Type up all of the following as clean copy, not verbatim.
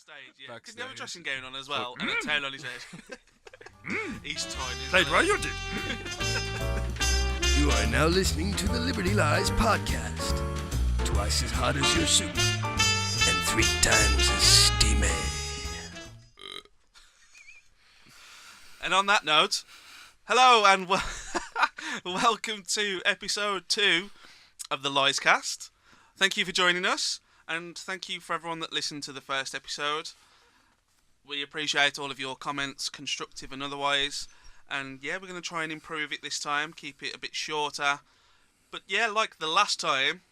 Backstage, yeah. Because Backstage. you have a dressing gown on as well, and a tail on his head. He's tiny. Played royalty. You are now listening to the Liberty Lies podcast. Twice as hot as your soup, and 3 times as steamy. And on that note, hello and welcome to episode 2 of the LiesCast. Thank you for joining us, and thank you for everyone that listened to the first episode. We appreciate all of your comments, constructive and otherwise. And yeah, we're going to try and improve it this time, keep it a bit shorter. But yeah, like the last time,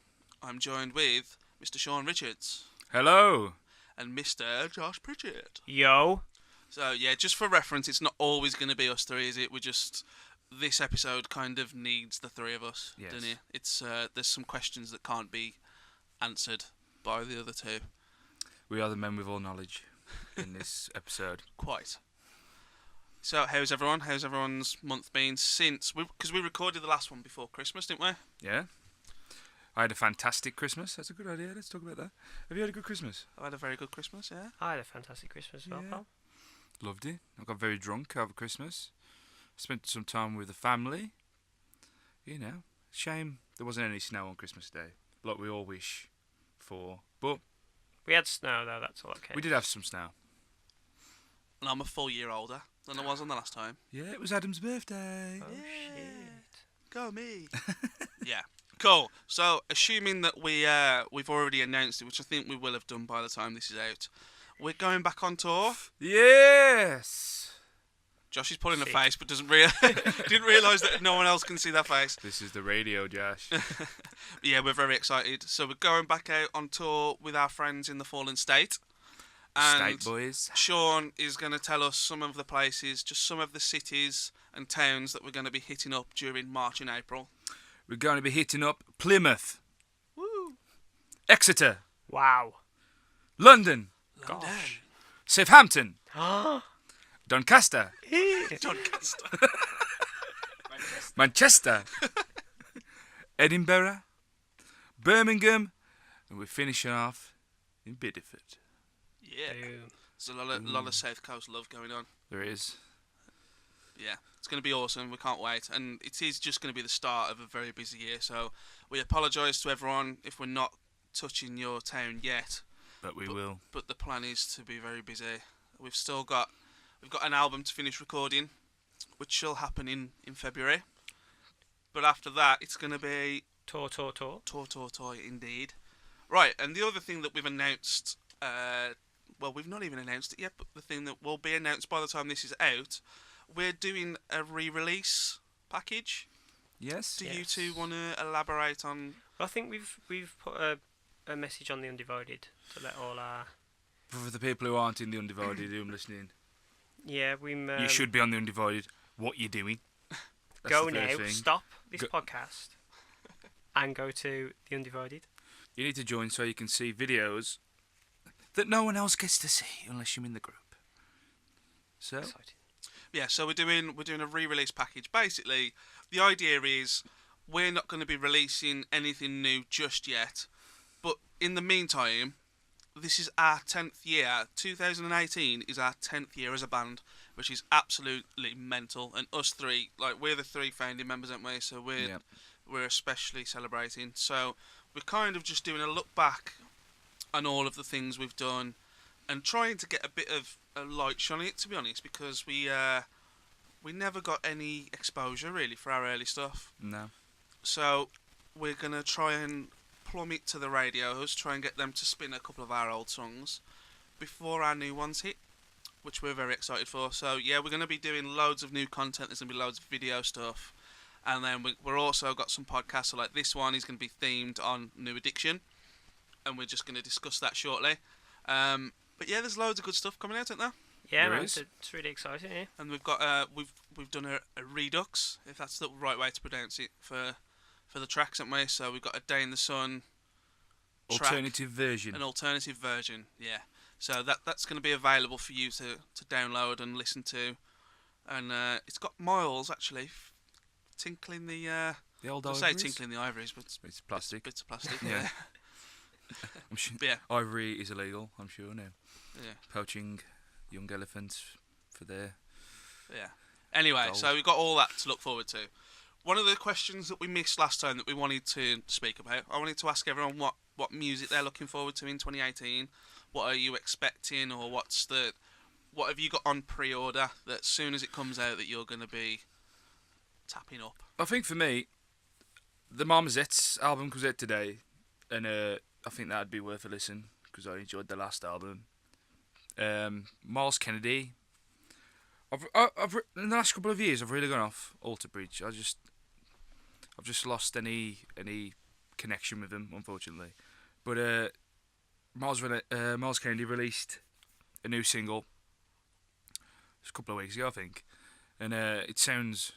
I'm joined with Mr. Shaun Richards. Hello. And Mr. Josh Pritchett. Yo. So yeah, just for reference, it's not always going to be us three, is it? This episode kind of needs the three of us, yes. doesn't it? It's there's some questions that can't be answered by the other two. We are the men with all knowledge in this episode. Quite. So how's everyone? How's everyone's month been since? Because we recorded the last one before Christmas, didn't we? Yeah. I had a fantastic Christmas. That's a good idea. Let's talk about that. Have you had a good Christmas? I had a very good Christmas, yeah. I had a fantastic Christmas as well, Yeah. pal. Loved it. I got very drunk over Christmas. Spent some time with the family. You know, shame there wasn't any snow on Christmas Day, like we all wish for. But We had snow though, that's all okay. we did have some snow. And I'm a full year older than I was on the last time. Yeah, it was Adam's birthday. Oh shit. Go me. Yeah. Cool. So, assuming that we've already announced it, which I think we will have done by the time this is out, we're going back on tour. Yes. Josh is pulling a Sick. face, but didn't realise that no one else can see that face. This is the radio, Josh. Yeah, we're very excited. So we're going back out on tour with our friends in the Fallen State. And State boys. Shaun is going to tell us some of the places, just some of the cities and towns that we're going to be hitting up during March and April. We're going to be hitting up Plymouth, Woo! Exeter, Wow. London, Gosh. Southampton, Ah. Doncaster, Doncaster. Manchester, Edinburgh, Birmingham, and we're finishing off in Bideford. Yeah. Boom. There's a lot of South Coast love going on. There is. Yeah, it's going to be awesome. We can't wait. And it is just going to be the start of a very busy year. So we apologise to everyone if we're not touching your town yet. But we will. But the plan is to be very busy. We've got an album to finish recording, which shall happen in February. But after that, it's going to be Tour. tour indeed. Right, and the other thing that we've announced, well, we've not even announced it yet, but the thing that will be announced by the time this is out, we're doing a re-release package. Yes. Do you Yes. two want to elaborate on? Well, I think we've put a message on the Undivided to let all our For the people who aren't in the Undivided who are listening, we you should be on the Undivided. What you doing? That's go the now. first thing. Stop this Go- podcast and go to the Undivided. You need to join so you can see videos that no one else gets to see unless you're in the group. So, Exciting. Yeah, so we're doing a re-release package. Basically, the idea is we're not going to be releasing anything new just yet, but in the meantime, this is our 10th year. 2018 is our 10th year as a band, which is absolutely mental. And us three, like, we're the 3 founding members, aren't we? So we're especially celebrating. So we're kind of just doing a look back on all of the things we've done and trying to get a bit of a light shone on it, to be honest, because we never got any exposure really for our early stuff. no. So we're gonna try and plumb it to the radios, try and get them to spin a couple of our old songs before our new ones hit, which we're very excited for. So yeah, we're gonna be doing loads of new content. There's gonna be loads of video stuff, and then we're also got some podcasts. So like this one is gonna be themed on New Addiction, and we're just gonna discuss that shortly. But yeah, there's loads of good stuff coming out, isn't there? Yeah, There man, is. it's really exciting. Yeah. And we've got we've done a redux, if that's the right way to pronounce it, for the tracks, haven't we? So we've got a Day in the Sun track, Alternative version. an alternative version, yeah. So that's going to be available for you to download and listen to, and it's got Miles actually tinkling the The old I say ivories? tinkling the ivories, but It's plastic. bits of plastic. Yeah. I'm sure But yeah, ivory is illegal, I'm sure now. Yeah. Poaching young elephants for their... Yeah. Anyway, Gold. so we've got all that to look forward to. One of the questions that we missed last time that we wanted to speak about, I wanted to ask everyone what music they're looking forward to in 2018. What are you expecting, or what have you got on pre-order that as soon as it comes out that you're going to be tapping up? I think for me, the Marmosette's album comes out today, and I think that'd be worth a listen because I enjoyed the last album. Miles Kennedy. I've in the last couple of years I've really gone off Alter Bridge. I've just lost any connection with them, unfortunately. But Miles Kennedy released a new single just a couple of weeks ago, I think, and it sounds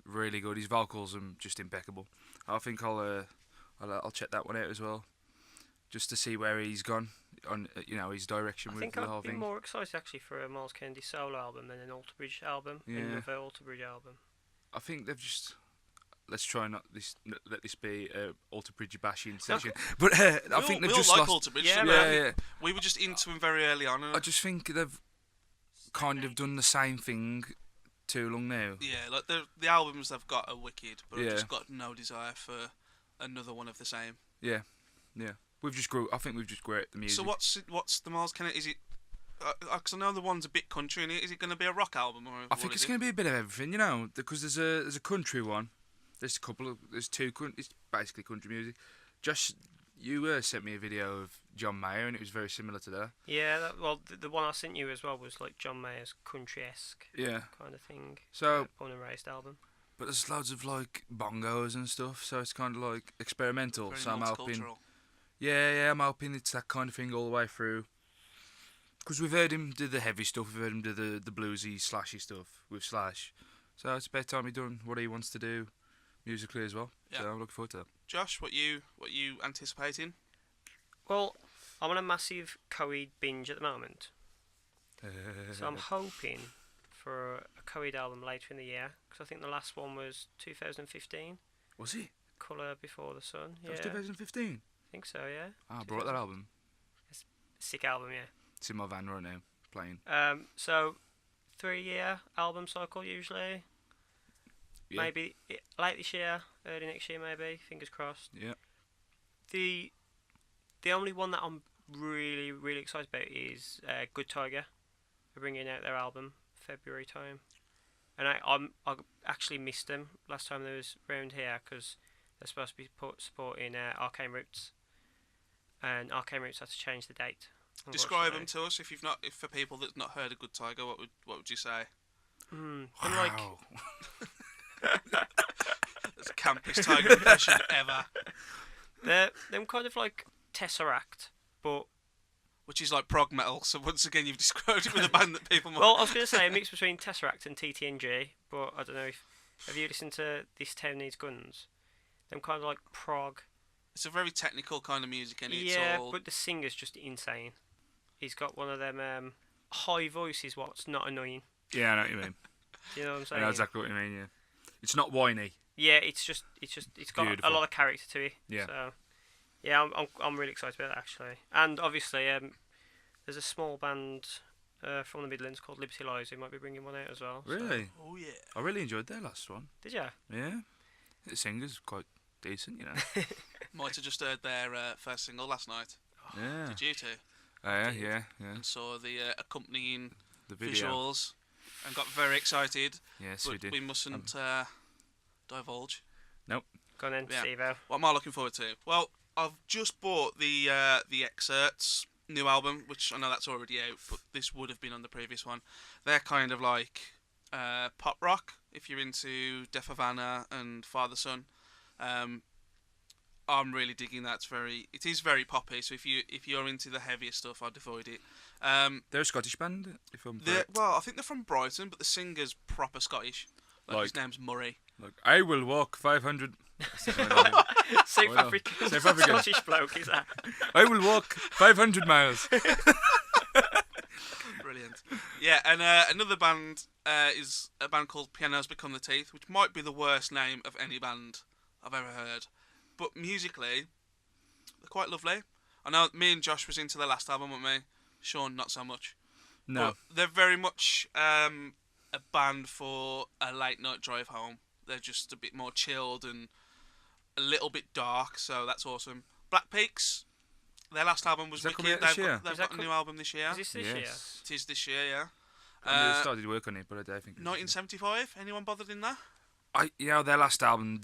really good. His vocals are just impeccable. I think I'll check that one out as well, just to see where he's gone on his direction with the whole I'd be thing. more excited actually for a Miles Kennedy solo album than an Alter Bridge album. Yeah. Another Alter Bridge album. I think they've just... Let's try not let this be a Alter Bridge bashing session. But I think they've just like lost... Alter Bridge. Yeah, yeah. We were just into him very early on. And I just think they've kind of done the same thing too long now. yeah, like the albums they've got are wicked, but Yeah. I've just got no desire for another one of the same. Yeah. I think we've just grew out the music. So what's the Miles Kennedy? Is it? Because I know the one's a bit country, and is it going to be a rock album or? I think it's going to be a bit of everything, because there's a country one. There's two. It's basically country music. Josh, you sent me a video of John Mayer, and it was very similar to that. Yeah, the one I sent you as well was like John Mayer's country-esque Yeah. kind of thing. So, Born and Raised album. but there's loads of like bongos and stuff, so it's kind of like experimental. Very So I'm hoping. multicultural. Yeah, I'm hoping it's that kind of thing all the way through. Because we've heard him do the heavy stuff, we've heard him do the bluesy, slashy stuff with Slash. So it's about time he's done what he wants to do musically as well. Yeah. So I'm looking forward to that. Josh, what you anticipating? Well, I'm on a massive Coheed binge at the moment, so I'm hoping for a Coheed album later in the year, because I think the last one was 2015. Was it? Colour Before the Sun. That was Yeah, 2015. I think so. Yeah. I brought that album. Sick album, yeah. It's in my van right now, playing. So 3-year album cycle usually. Yeah. Maybe late this year, early next year, maybe. Fingers crossed. Yeah. The only one that I'm really, really excited about is Good Tiger. They're bringing out their album February time, and I actually missed them last time they was around here because they're supposed to be supporting Arcane Roots, and Arcane Roots had to change the date. Describe them unfortunately. to us if for people that's not heard of Good Tiger, what would you say? And like Wow. That's the campest Tiger impression ever. they're them kind of like Tesseract, but Which is like prog metal. So once again, you've described it with a band that people might. well, I was going to say a mix between Tesseract and TTNG, but I don't know if have you listened to This Town Needs Guns? Them kind of like prog. It's a very technical kind of music, and it's Yeah, all. but the singer's just insane. He's got one of them high voices. What's not annoying? Yeah, I know what you mean. Do you know what I'm I saying? know exactly what you mean, yeah. It's not whiny. Yeah, it's got Beautiful. a lot of character to it. Yeah. So, yeah, I'm really excited about that actually. And obviously, there's a small band from the Midlands called Liberty Lies who might be bringing one out as well. so- Really? Oh yeah. I really enjoyed their last one. Did ya? Yeah. The singer's quite decent, you know. Might have just heard their first single last night. Yeah. Did you two? Yeah. And saw the accompanying The video. visuals and got very excited. Yes, but we did. we mustn't divulge. Go on then, Yeah. Steve-O. What am I looking forward to? Well, I've just bought the Excerpts new album, which I know that's already out, but this would have been on the previous one. They're kind of like pop rock, if you're into Def Havana and Father Son. I'm really digging that. It is very poppy. So if you're into the heavier stuff, I'd avoid it. They're a Scottish band, if I'm They're, correct. well, I think they're from Brighton, but the singer's proper Scottish. His name's Murray. Like, I will walk 500... South Oh, no. African, South African. Scottish bloke is that? I will walk 500 miles. Brilliant. Yeah, and another band is a band called Pianos Become the Teeth, which might be the worst name of any band I've ever heard. But musically, they're quite lovely. I know me and Josh was into their last album, weren't we? Shaun, not so much. No. But they're very much a band for a late night drive home. They're just a bit more chilled and a little bit dark, so that's awesome. Black Peaks, their last album was Is that wicked. coming out this They've year? got, they've Is that got a new album this year. Is this year? Yes. It is this year, yeah. I mean, I started work on it, but I don't think. 1975. Anyone bothered in that? Their last album.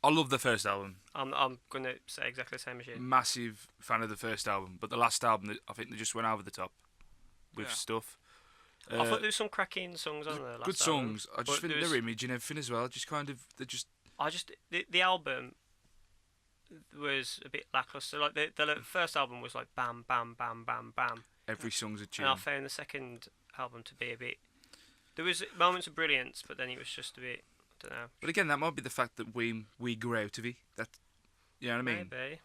I love the first album. I'm gonna say exactly the same as you. Massive fan of the first album, but the last album, I think they just went over the top with Yeah. stuff. I thought there was some cracking songs on there. Good songs. I just think there their was- image and everything as well. Just kind of, they just. The album was a bit lackluster. Like the first album was like bam, bam, bam, bam, bam, Every song's a tune. and I found the second album to be a bit. There was moments of brilliance, but then it was just a bit. I don't know. But again, that might be the fact that we grew out of it. That, you know what I mean? Maybe.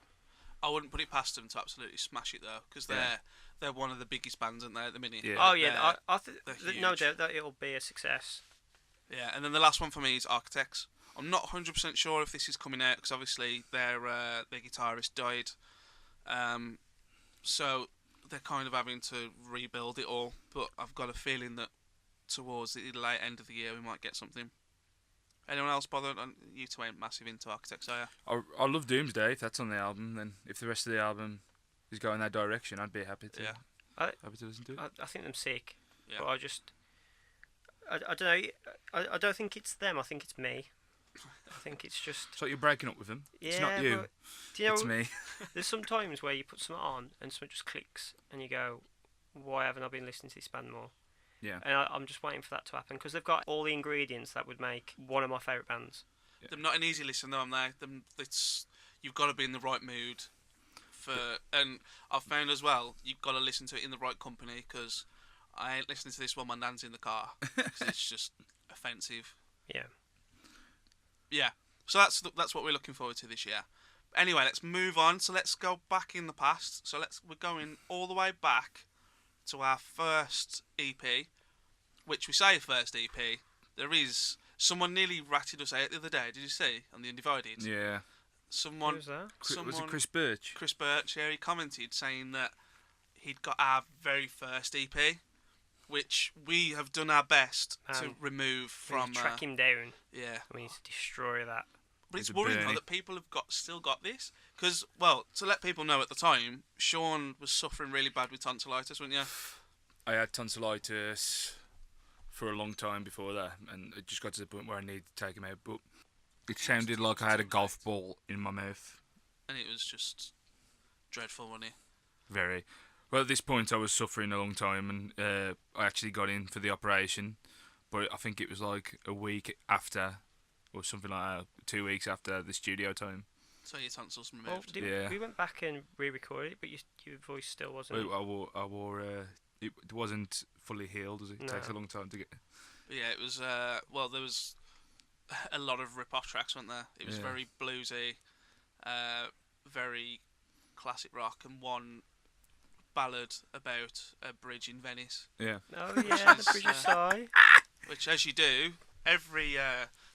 I wouldn't put it past them to absolutely smash it though, because Yeah. they're one of the biggest bands, aren't they, at the minute? Yeah. Oh yeah, I they're no huge. doubt that it'll be a success. Yeah, and then the last one for me is Architects. I'm not 100% sure if this is coming out because obviously their guitarist died, so they're kind of having to rebuild it all. But I've got a feeling that towards the late end of the year we might get something. Anyone else bothered? You two ain't massive into Architects, are you? I love Doomsday. If that's on the album, then if the rest of the album is going that direction, I'd be happy to. Yeah. Happy to listen to it. I think them sick, Yeah. but I don't know. I don't think it's them. I think it's me. I think it's just. It's like you're breaking up with them. Yeah, It's not you. but do you know, It's me. there's some times where you put something on and something just clicks, and you go, "Why haven't I been listening to this band more?" Yeah. And I'm just waiting for that to happen because they've got all the ingredients that would make one of my favourite bands. They're not an easy listen though, am they? You've got to be in the right mood for, and I've found as well you've got to listen to it in the right company because I ain't listening to this while my nan's in the car because it's just offensive. Yeah. Yeah, so that's what we're looking forward to this year. Anyway, let's move on. So let's go back in the past. So we're going all the way back to our first EP, which we say first EP. There is someone nearly ratted us out the other day. Did you see on the Undivided? Yeah. Someone, Who's that? Was it Chris Birch? Chris Birch, yeah, he commented saying that he'd got our very first EP, which we have done our best to remove from. Track him down. Yeah, We need to destroy that. but it's It's a worrying though Bernie. that people have still got this because, well, to let people know at the time, Shaun was suffering really bad with tonsillitis, wasn't you? I had tonsillitis for a long time before that, and it just got to the point where I needed to take him out. But it sounded like I had a golf ball in my mouth. And it was just dreadful, wasn't it? Very. Well, at this point, I was suffering a long time, and I actually got in for the operation. But I think it was like a week after, or something like that, 2 weeks after the studio time. So your tonsils Well, removed. Yeah. we went back and re-recorded it, but your voice still wasn't. I wore. It wasn't fully healed, as it takes a No. long time to get. But yeah, it was. Well, there was a lot of rip-off tracks, weren't there? It was Yeah. very bluesy, very classic rock, and one ballad about a bridge in Venice. Yeah. Oh yeah, the Bridge of Sigh. Which, as you do, every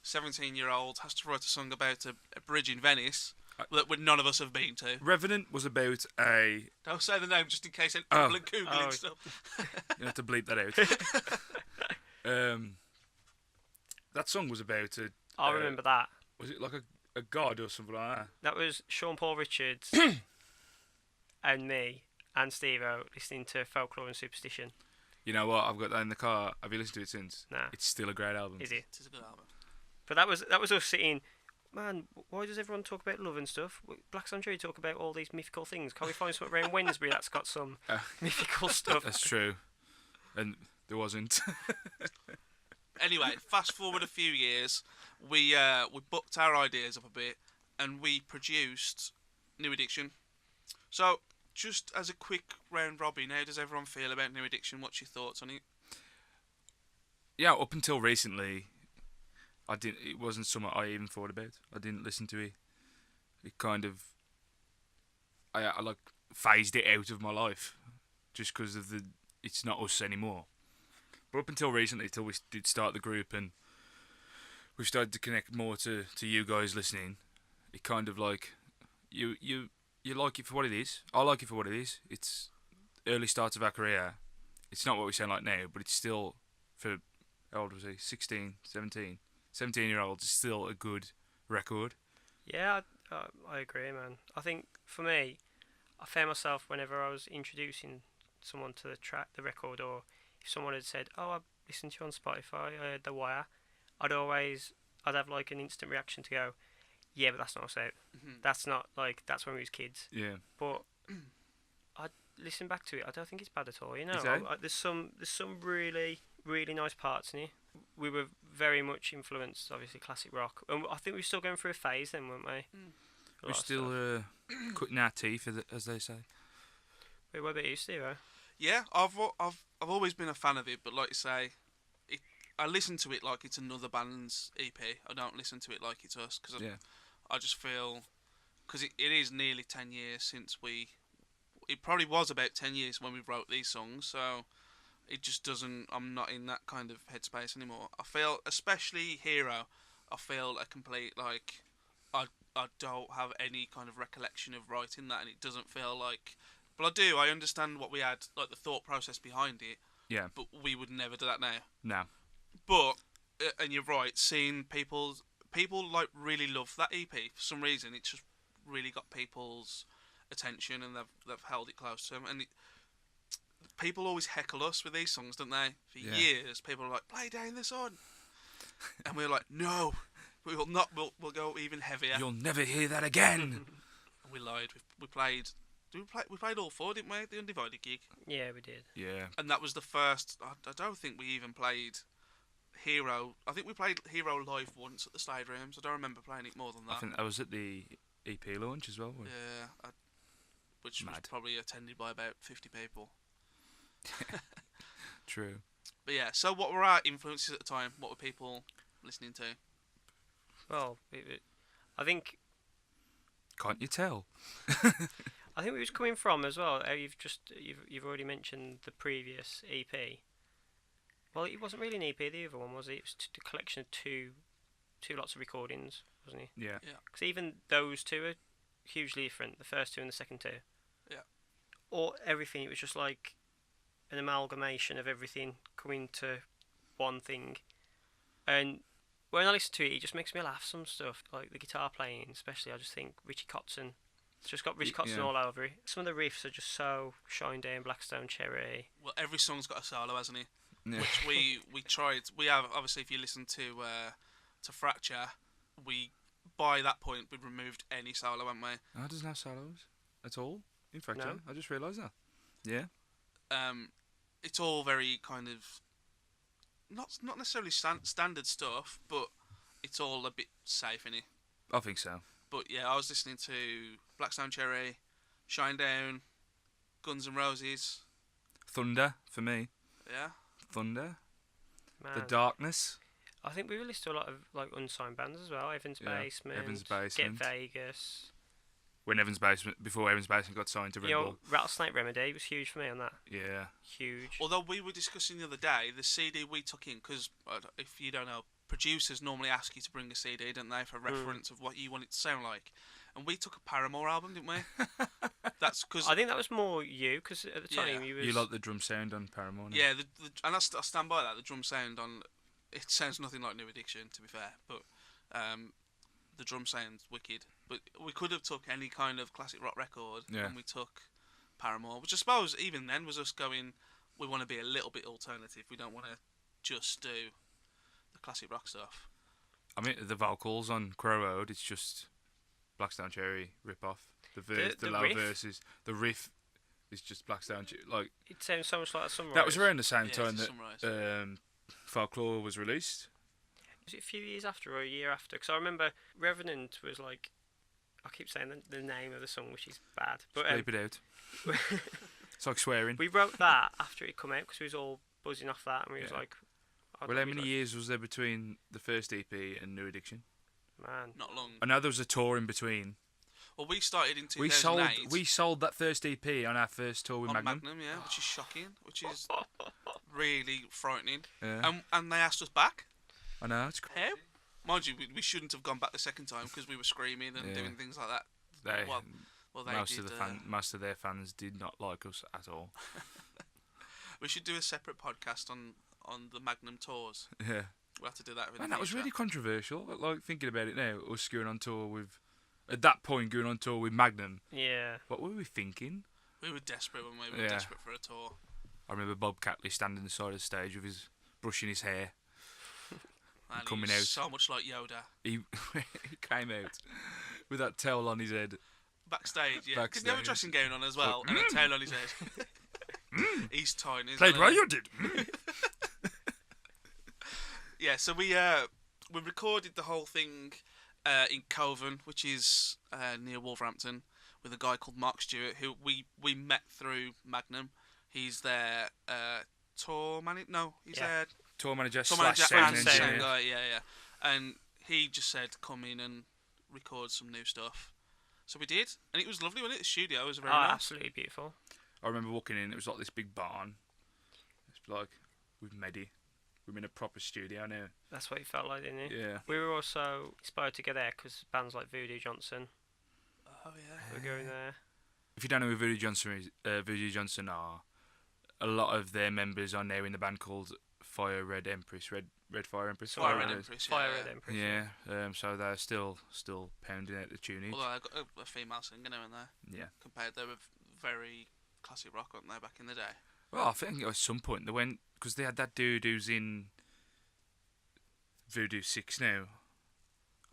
17-year-old has to write a song about a bridge in Venice that none of us have been to. Revenant was about a. Don't say the name just in case people Oh. are googling Oh. stuff. You have to bleep that out. That song was about a. I remember that. Was it like a god or something like that? That was Sean Paul Richards and me and Steve-O listening to Folklore and Superstition. You know what? I've got that in the car. Have you listened to it since? Nah. It's still a great album. Is it? It is a good album. But that was us sitting. Man, why does everyone talk about love and stuff? Black Sandry talk about all these mythical things. Can't we find something around Wednesbury that's got some mythical stuff? That's true. And there wasn't. Anyway, fast forward a few years, we booked our ideas up a bit, and we produced New Addiction. So, just as a quick round robin, how does everyone feel about New Addiction? What's your thoughts on it? Yeah, up until recently, it wasn't something I even thought about. I didn't listen to it. It kind of, I like phased it out of my life, just because of it's not us anymore. But up until recently, till we did start the group and we started to connect more to you guys listening, it kind of like you like it for what it is. I like it for what it is. It's early start of our career, it's not what we sound like now, but it's still, for, how old was he? 16, 17. 17-year-olds is still a good record. Yeah, I agree, man. I think for me, I found myself whenever I was introducing someone to the record, or if someone had said, "Oh, I listened to you on Spotify, I heard The Wire," I'd have like an instant reaction to go, "Yeah, but that's not us out. That's not like that's when we was kids." Yeah. But I listen back to it. I don't think it's bad at all. You know, Okay. there's some really nice parts in it. We were very much influenced, obviously, classic rock, and I think we were still going through a phase then, weren't we? A We're lot of still stuff. cutting our teeth, as they say. Wait, what about you, Steve? Yeah, I've always been a fan of it, but like you say, I listen to it like it's another band's EP. I don't listen to it like it's us, because I just feel, because it is nearly 10 years since it probably was about 10 years when we wrote these songs, so it just doesn't, I'm not in that kind of headspace anymore. I feel, especially Hero, I feel a complete, like, I don't have any kind of recollection of writing that, and it doesn't feel like, but I understand what we had, like the thought process behind it, Yeah. but we would never do that now. No. But, and you're right, seeing people like really love that EP for some reason. It's just really got people's attention, and they've held it close to them. And people always heckle us with these songs, don't they? For years, people are like, "Play Down the Sun," and we're like, "No, we will not. We'll go even heavier." You'll never hear that again. We lied. We played. We played all four, didn't we? The Undivided gig. Yeah, we did. Yeah. And that was the first. I don't think we even played Hero. I think we played Hero live once at the Slade Rooms. I don't remember playing it more than that. I think I was at the EP launch as well. Yeah, which was Mad. probably attended by about 50 people. True. But yeah, so what were our influences at the time? What were people listening to? Well, I think Can't you tell? I think we was coming from as well. You've already mentioned the previous EP. Well, it wasn't really an EP. The other one was it? It was a collection of two lots of recordings, wasn't it? Yeah. Because even those two are hugely different. The first two and the second two. Yeah. Or everything. It was just like an amalgamation of everything coming to one thing. And when I listen to it, it just makes me laugh. Some stuff like the guitar playing, especially. I just think Richie Kotzen. It's just got Richie Kotzen all over it. Some of the riffs are just so Shine Down, Blackstone Cherry. Well, every song's got a solo, hasn't it? Yeah. Which we tried. We have, obviously, if you listen to Fracture, by that point we'd removed any solo, haven't we? Oh, it doesn't have solos at all. In fact, No. I just realised that. Yeah. It's all very kind of not necessarily standard stuff, but it's all a bit safe, innit? I think so. But yeah, I was listening to Blackstone Cherry, Shine Down, Guns N' Roses. Thunder for me. Yeah. Thunder. Man. The Darkness. I think we were listening to a lot of like unsigned bands as well. Evans Yeah, Basement. Evans Basement. Get Vegas. Before Evans Basement got signed to Red Bull. Rattlesnake Remedy was huge for me on that. Yeah. Huge. Although we were discussing the other day, the CD we took in, because if you don't know, producers normally ask you to bring a CD, don't they, for reference of what you want it to sound like. And we took a Paramore album, didn't we? That's because I think that was more you, because at the time you was... You like the drum sound on Paramore? Yeah, and I stand by that. The drum sound on it sounds nothing like New Addiction, to be fair, but the drum sound's wicked. But we could have took any kind of classic rock record, and we took Paramore, which I suppose even then was us going, we want to be a little bit alternative. We don't want to just do the classic rock stuff. I mean, the vocals on Crow Road, it's just Blackstone Cherry rip-off. The low riff. Verses, the riff is just Blackstone Cherry. Like, it sounds so much like a Sunrise. that was around the same Yeah, time it's a that Sunrise. Folklore was released. Was it a few years after or a year after? Because I remember Revenant was like... I keep saying the name of the song, which is bad. But Bleep it out. It's like swearing. we wrote that after it come out because we was all buzzing off that, and we was like... Well, how many years was there between the first EP and New Addiction? Man. Not long. I know there was a tour in between. Well, we started in 2008. We sold that first EP on our first tour with on Magnum. yeah, which is shocking, which is really frightening. Yeah. And they asked us back. I know, it's crazy. How? Mind you, we shouldn't have gone back the second time because we were screaming and doing things like that. Well, Well, they most did, of most of their fans did not like us at all. We should do a separate podcast on the Magnum tours. Yeah. We'll have to do that. Man, that was really controversial. Like thinking about it now, us going on tour with, at that point, going on tour with Magnum. Yeah. What were we thinking? We were desperate when we were desperate for a tour. I remember Bob Catley standing on the side of the stage with his brushing his hair. And coming he was out. so much like Yoda. He came out with that towel on his head. Backstage, yeah. Did he have a Backstage. dressing gown on as well, and a tail on his head? He's tiny. Played well, you did. Yeah, so we recorded the whole thing in Coven, which is near Wolverhampton, with a guy called Mark Stewart, who we met through Magnum. He's their tour manager. No, he's their Tour manager tour slash manager sound and engineer. sound guy. Yeah. And he just said, "Come in and record some new stuff." So we did, and it was lovely, wasn't it? The studio was very nice. Absolutely beautiful. I remember walking in, it was like this big barn. It's like, with Medi. We're in a proper studio now. That's what it felt like, didn't it? Yeah. We were also inspired to go there because bands like Voodoo Johnson Oh yeah. were going there. If you don't know who Voodoo Johnson are, a lot of their members are now in the band called Fire Red Empress. Red Fire Empress. Fire whatever Red it is. Empress. Fire Red Empress. Yeah, so they're still pounding out the tunage. Although I got a female singer now and there. Yeah. Compared, they were very classic rock, weren't they, back in the day? Well, I think at some point they went, because they had that dude who's in Voodoo 6 now.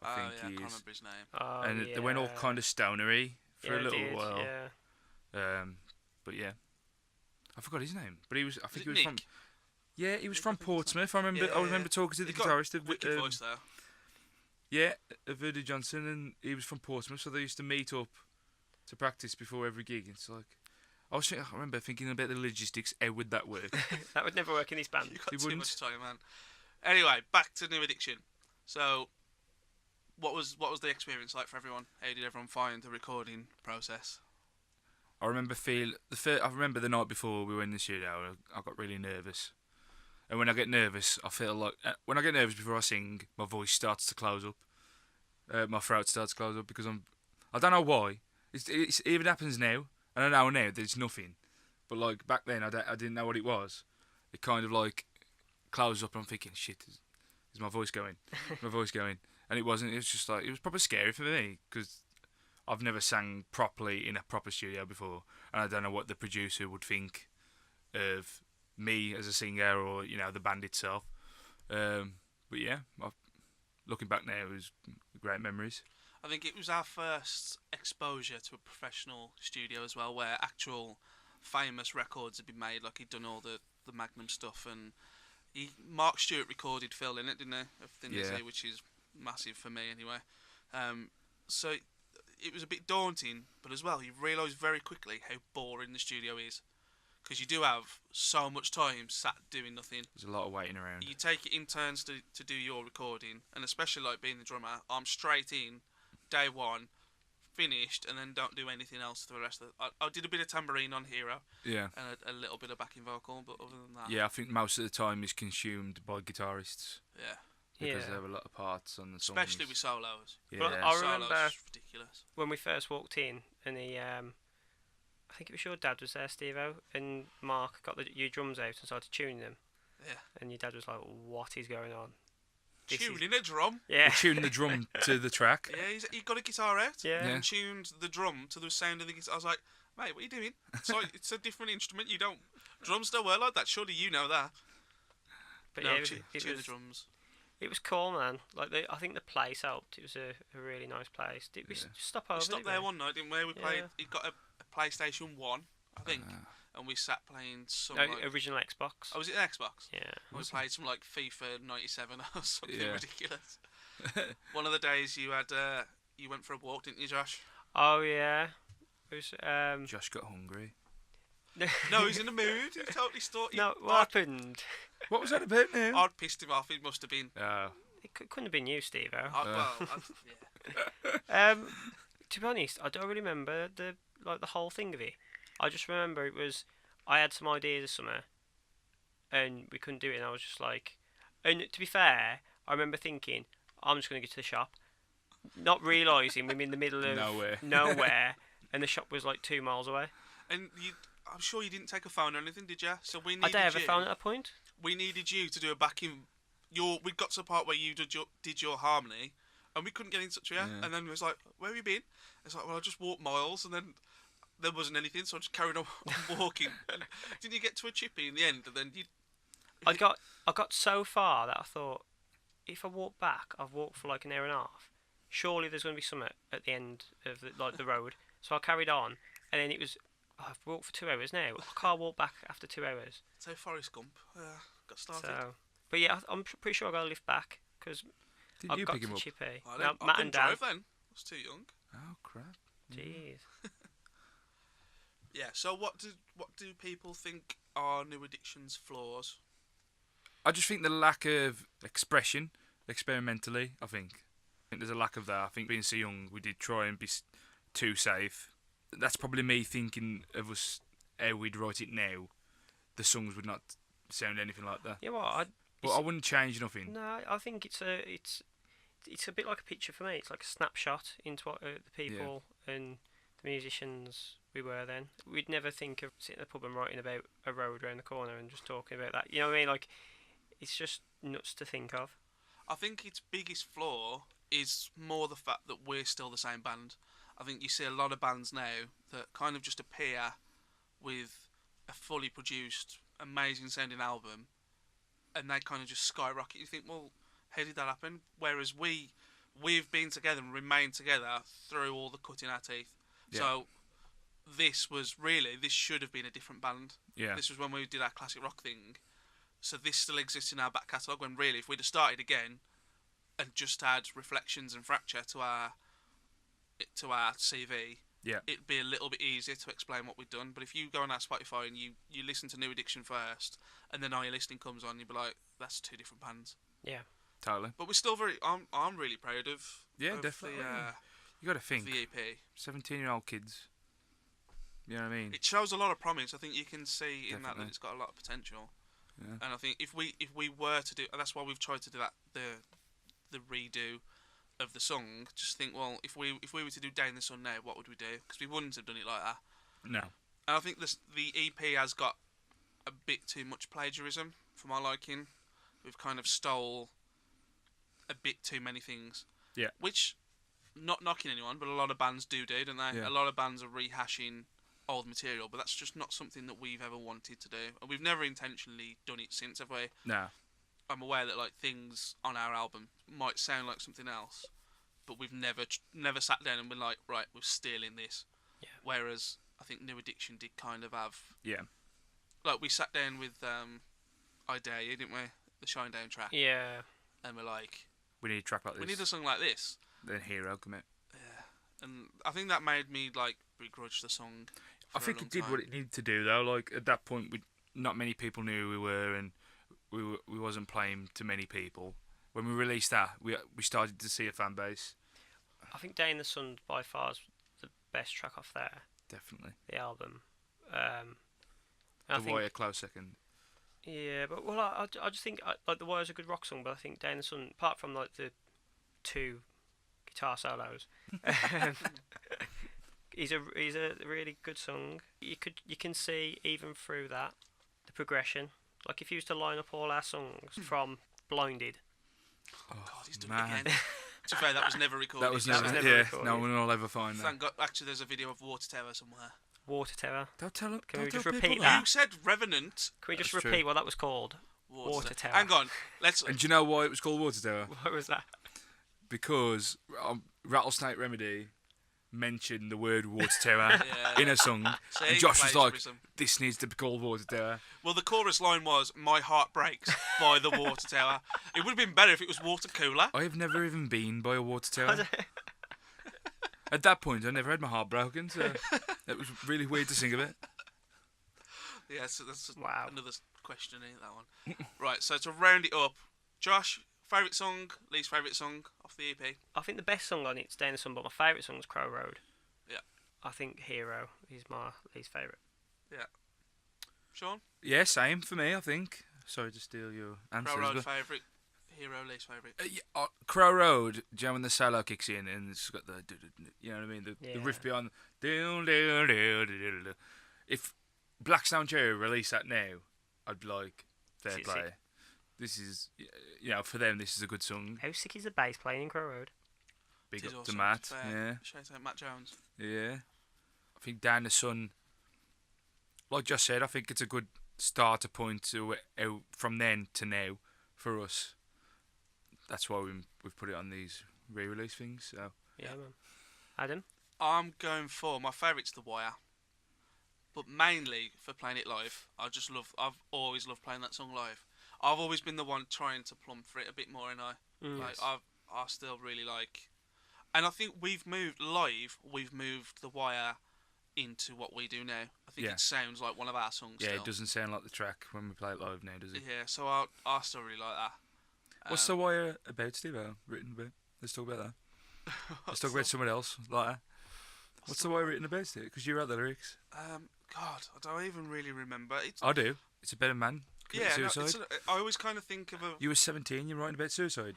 I think I he can't is. remember his name. Oh, And they went all kind of stonery for a it little did, while. Yeah. But yeah, I forgot his name. But he was, I think he was Nick? from. Yeah, he was Nick, from I think it's Portsmouth. I remember. Yeah, I remember talking to the He's got guitarist a of wicked voice though. Yeah, Voodoo Johnson, and he was from Portsmouth, so they used to meet up to practice before every gig. It's like, I remember thinking about the logistics. How would that work? That would never work in this band. You got He too wouldn't. much time, man. Anyway, back to New Addiction. So, what was the experience like for everyone? How did everyone find the recording process? I remember I remember the night before we went in the studio, I got really nervous. And when I get nervous, I feel like when I get nervous before I sing, my voice starts to close up. My throat starts to close up because I don't know why. It even happens now, and I know now there's nothing. But like back then, I didn't know what it was. It kind of like closes up, and I'm thinking, shit, is my voice going? My voice going? And it wasn't. It was just like, it was probably scary for me because I've never sang properly in a proper studio before, and I don't know what the producer would think of me as a singer or the band itself. But yeah, looking back now, it was great memories. I think it was our first exposure to a professional studio as well, where actual famous records had been made. Like, he'd done all the Magnum stuff, and Mark Stewart recorded Phil in it, didn't he? Of Thin Lizzy, which is massive for me anyway. So it was a bit daunting, but as well, you realise very quickly how boring the studio is, because you do have so much time sat doing nothing. There's a lot of waiting around. You take it in turns to do your recording, and especially like being the drummer, I'm straight in, day one, finished, and then don't do anything else for the rest of the... I did a bit of tambourine on Hero, Yeah. and a little bit of backing vocal, but other than that... Yeah, I think most of the time is consumed by guitarists Yeah. because they have a lot of parts on the songs. Especially with solos. Yeah. Well, I Solos remember is ridiculous. when we first walked in, and I think it was your dad was there, Steve-O, and Mark got your drums out and started tuning them. Yeah. And your dad was like, "What is going on?" This is- Tuning a drum. Yeah. Tune the drum to the track. Yeah, he got a guitar out Yeah. and tuned the drum to the sound of the guitar. I was like, mate, what are you doing? It's like, it's a different instrument. You don't... Drums don't work like that. Surely you know that. But No, yeah, tune the was drums. it was cool, man. Like I think the place helped. It was a really nice place. Did we stop over? We stopped didn't there we? one night, didn't we? We Yeah. played... He got a PlayStation 1, I think. And we sat playing some, No, like... original Xbox. Oh, was it an Xbox? Yeah. We played some, like, FIFA 97 or something Yeah. ridiculous. One of the days you had... you went for a walk, didn't you, Josh? Oh yeah. It was Josh got hungry. No, he's in the mood. He totally thought... No, what happened? What was that about now? I'd pissed him off. He must have been... It couldn't have been you, Steve-O. yeah. To be honest, I don't really remember the whole thing of it. I just remember it was I had some ideas of summer, and we couldn't do it. And I was just like, and to be fair, I remember thinking I'm just going to go to the shop, not realising we're in the middle of Nowhere. nowhere, and the shop was like 2 miles away. And I'm sure you didn't take a phone or anything, did you? So we I needed did have a you. phone at a point. We needed you to do a backing. We got to the part where you did your harmony, and we couldn't get in touch with you. Yeah. And then it was like, "Where have you been?" It's like, "Well, I just walked miles," and then there wasn't anything, so I just carried on walking. And didn't you get to a chippy in the end? And then you. I got so far that I thought, if I walk back, I've walked for like an hour and a half. Surely there's going to be something at the end of the road. So I carried on, and then it was. I've walked for 2 hours now. I can't walk back after 2 hours. So Forrest Gump got started. So, but yeah, I'm pretty sure I got a lift back because Did I've you got pick him to up? Chippy. I No, couldn't Matt and Dan. drive then. I was too young. Oh crap! Jeez. Yeah. So what do people think are New Addiction's flaws? I just think the lack of expression, experimentally. I think there's a lack of that. I think being so young, we did try and be too safe. That's probably me thinking of us how we'd write it now. The songs would not sound anything like that. Yeah, well, But I wouldn't change nothing. no, I think it's a bit like a picture for me. It's like a snapshot into what the people and the musicians we were then. We'd never think of sitting in a pub and writing about a road round the corner and just talking about that. You know what I mean? Like, it's just nuts to think of. I think its biggest flaw is more the fact that we're still the same band. I think you see a lot of bands now that kind of just appear with a fully produced, amazing sounding album, and they kind of just skyrocket. You think, well, how did that happen? Whereas we've been together and remained together through all the cutting our teeth. Yeah. So this should have been a different band. Yeah. This was when we did our classic rock thing. So this still exists in our back catalogue, when really if we'd have started again and just had Reflections and Fracture to our CV, it'd be a little bit easier to explain what we've done. But if you go on our Spotify and you listen to New Addiction first, and then Are You Listening comes on, you'd be like, that's two different bands. Yeah. Totally. But we're still I'm really proud of. Yeah, of definitely. The, You got to think. the EP. 17-year-old kids. You know what I mean? It shows a lot of promise. I think you can see in that Definitely. it's got a lot of potential. Yeah. And I think if we were to do, and that's why we've tried to do that, the redo of the song. Just think, well, if we were to do Day in the Sun now, what would we do? Because we wouldn't have done it like that. No. And I think the EP has got a bit too much plagiarism for my liking. We've kind of stole a bit too many things. Yeah. Which, not knocking anyone, but a lot of bands do, don't they? Yeah. A lot of bands are rehashing old material, but that's just not something that we've ever wanted to do. And we've never intentionally done it since, have we? No. I'm aware that like things on our album might sound like something else, but we've never sat down and been like, right, we're stealing this. Yeah. Whereas I think New Addiction did kind of have, Yeah. like we sat down with I Dare You, didn't we? The Shine Down track. Yeah. And we're like, We need a track like this. we need a song like this. Then Hero come out. And I think that made me like begrudge the song. I think it did what it needed to do though. Like at that point, not many people knew who we were, and we wasn't playing to many people. When we released that, we started to see a fan base. I think Day in the Sun by far is the best track off there. Definitely. The album. The Wire, close second. Yeah, but well, I just think like The Wire's a good rock song, but I think Day in the Sun, apart from like the two guitar solos, he's a really good song. You can see even through that the progression. Like if you was to line up all our songs from Blinded. Oh, God, he's done man. it again. To be fair, that was never recorded. That was That never. was never Yeah. recorded. No one will ever find that. Thank God. Actually, there's a video of Water Tower somewhere. Water Terror. Don't tell them. Can we don't just tell repeat people that? You said Revenant. Can we just That's repeat true. what that was called? Water Tower. Hang on. Let's. And do you know why it was called Water Tower? What was that? Because Rattlesnake Remedy mentioned the word Water Tower Yeah. in a song, See, and Josh was like, plagiarism. "This needs to be called Water Tower." Well, the chorus line was "My heart breaks" by the Water Tower. It would have been better if it was Water Cooler. I have never even been by a water tower. At that point, I never had my heart broken, so it was really weird to sing of it. Yeah, so that's Wow. another question, ain't that one? Right, so to round it up, Josh, favourite song, least favourite song off the E EP? I think the best song on it's Day in the Sun, but my favourite song is Crow Road. Yeah. I think Hero is my least favourite. Sean? Yeah, same for me, I think. Sorry to steal your answers. Crow Road but favourite, Hero least favourite. Crow Road, do you know when the solo kicks in and it's got the, you know what I mean, the riff beyond. If Blackstone Cherry released that now, I'd be like, fair play. Sick. This is, for them, this is a good song. How sick is the bass playing in Crow Road? Big It is up to awesome, Matt. to be fair. Yeah, Shout out Matt Jones. yeah. I think Down the Sun, like Josh said, I think it's a good starter point to from then to now for us. That's why we've put it on these re-release things. So Yeah, man. Adam? I'm going for my favourite's The Wire, but mainly for playing it live. I've always loved playing that song live. I've always been the one trying to plumb for it a bit more, and I still really like. And I think we've moved The Wire into what we do now. I think it sounds like one of our songs. yeah, still. it doesn't sound like the track when we play it live now, does it? Yeah, so I still really like that. What's The Wire about, Steve? Written about? Let's talk about that. Let's talk about someone else like that. What's The Wire written about, Steve? Because you wrote the lyrics. God, I don't even really remember. I do. It's a better man. Suicide. I always kind of think of a. You were 17. You're writing about suicide.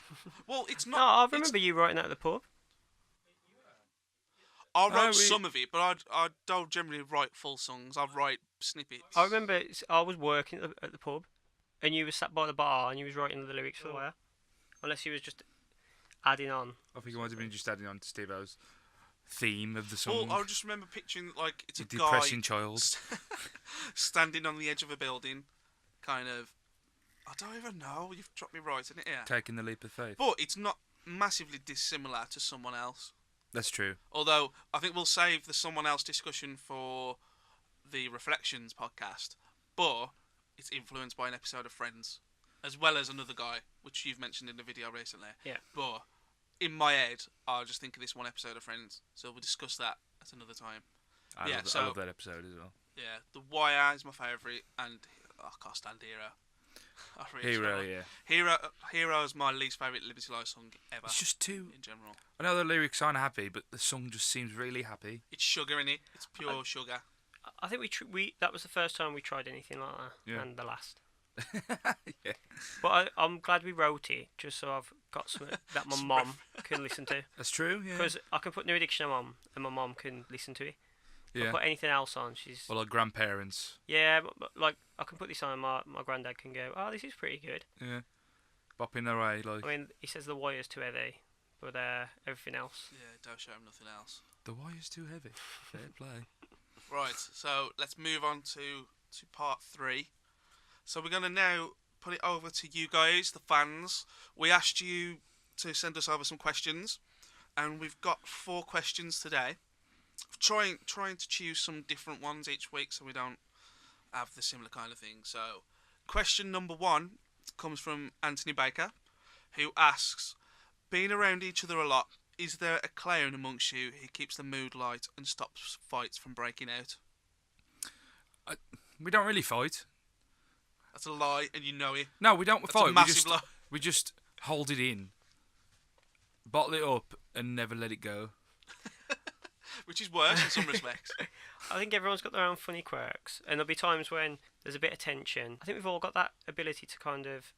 Well, it's No, not. I remember you writing that at the pub. I wrote some of it, but I don't generally write full songs. I write snippets. I remember I was working at the pub, and you were sat by the bar, and you was writing the lyrics for The Wire. Unless you was just adding on. I think it might have been just adding on to Steve-O's theme of the song. Well, I just remember picturing like it's a depressing guy child standing on the edge of a building, kind of. I don't even know. You've dropped me right in it here. taking the leap of faith. But it's not massively dissimilar to someone else. That's true. Although I think we'll save the someone else discussion for the Reflections podcast. But it's influenced by an episode of Friends, as well as another guy, which you've mentioned in the video recently. Yeah. But in my head, I just think of this one episode of Friends, so we'll discuss that at another time. I love that episode as well. Yeah, The Wire is my favourite, and I can't stand Hero. I really Hero, struggle. Hero is my least favourite Liberty Lies song ever. It's just too. in general. I know the lyrics aren't happy, but the song just seems really happy. It's sugar in it. It's pure sugar. I think we that was the first time we tried anything like that, Yeah. and the last. Yeah. But I'm glad we wrote it, just so I've got something that my mum can listen to. That's true. Yeah. Because I can put New Addiction on, and my mum can listen to it. If I Yeah. put anything else on, she's Well, like grandparents. yeah, but like I can put this on, and my granddad can go, oh, this is pretty good. Yeah. Bopping away like. I mean, he says the wire's too heavy, but everything else. Yeah, don't show him nothing else. The wire's too heavy. Fair play. Right, so let's move on to part 3. So we're going to now put it over to you guys, the fans. We asked you to send us over some questions, and we've got 4 questions today. Trying to choose some different ones each week so we don't have the similar kind of thing. So, question number 1 comes from Anthony Baker, who asks, being around each other a lot, is there a clown amongst you who keeps the mood light and stops fights from breaking out? We don't really fight. That's a lie, and you know it. No, we don't That's fight. a massive lie. We just hold it in, bottle it up, and never let it go. Which is worse in some respects. I think everyone's got their own funny quirks, and there'll be times when there's a bit of tension. I think we've all got that ability to kind of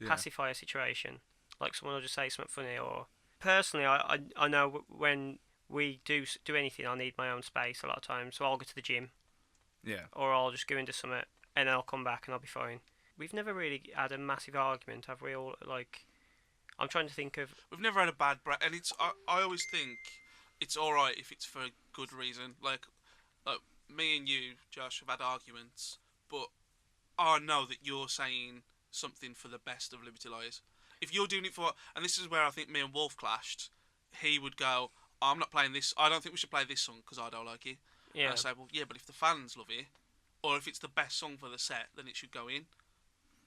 pacify a situation. Like someone will just say something funny, or personally, I know when we do anything, I need my own space a lot of times. So I'll go to the gym, Yeah. or I'll just go into something, and then I'll come back and I'll be fine. We've never really had a massive argument, have we? All like, I'm trying to think of. We've never had a bad break, and I always think it's alright if it's for a good reason. Like me and you, Josh, have had arguments, but I know that you're saying something for the best of Liberty Lies. If you're doing it for, and this is where I think me and Wolf clashed, he would go, I'm not playing this, I don't think we should play this song because I don't like it. Yeah. And I say, well, yeah, but if the fans love it, or if it's the best song for the set, then it should go in.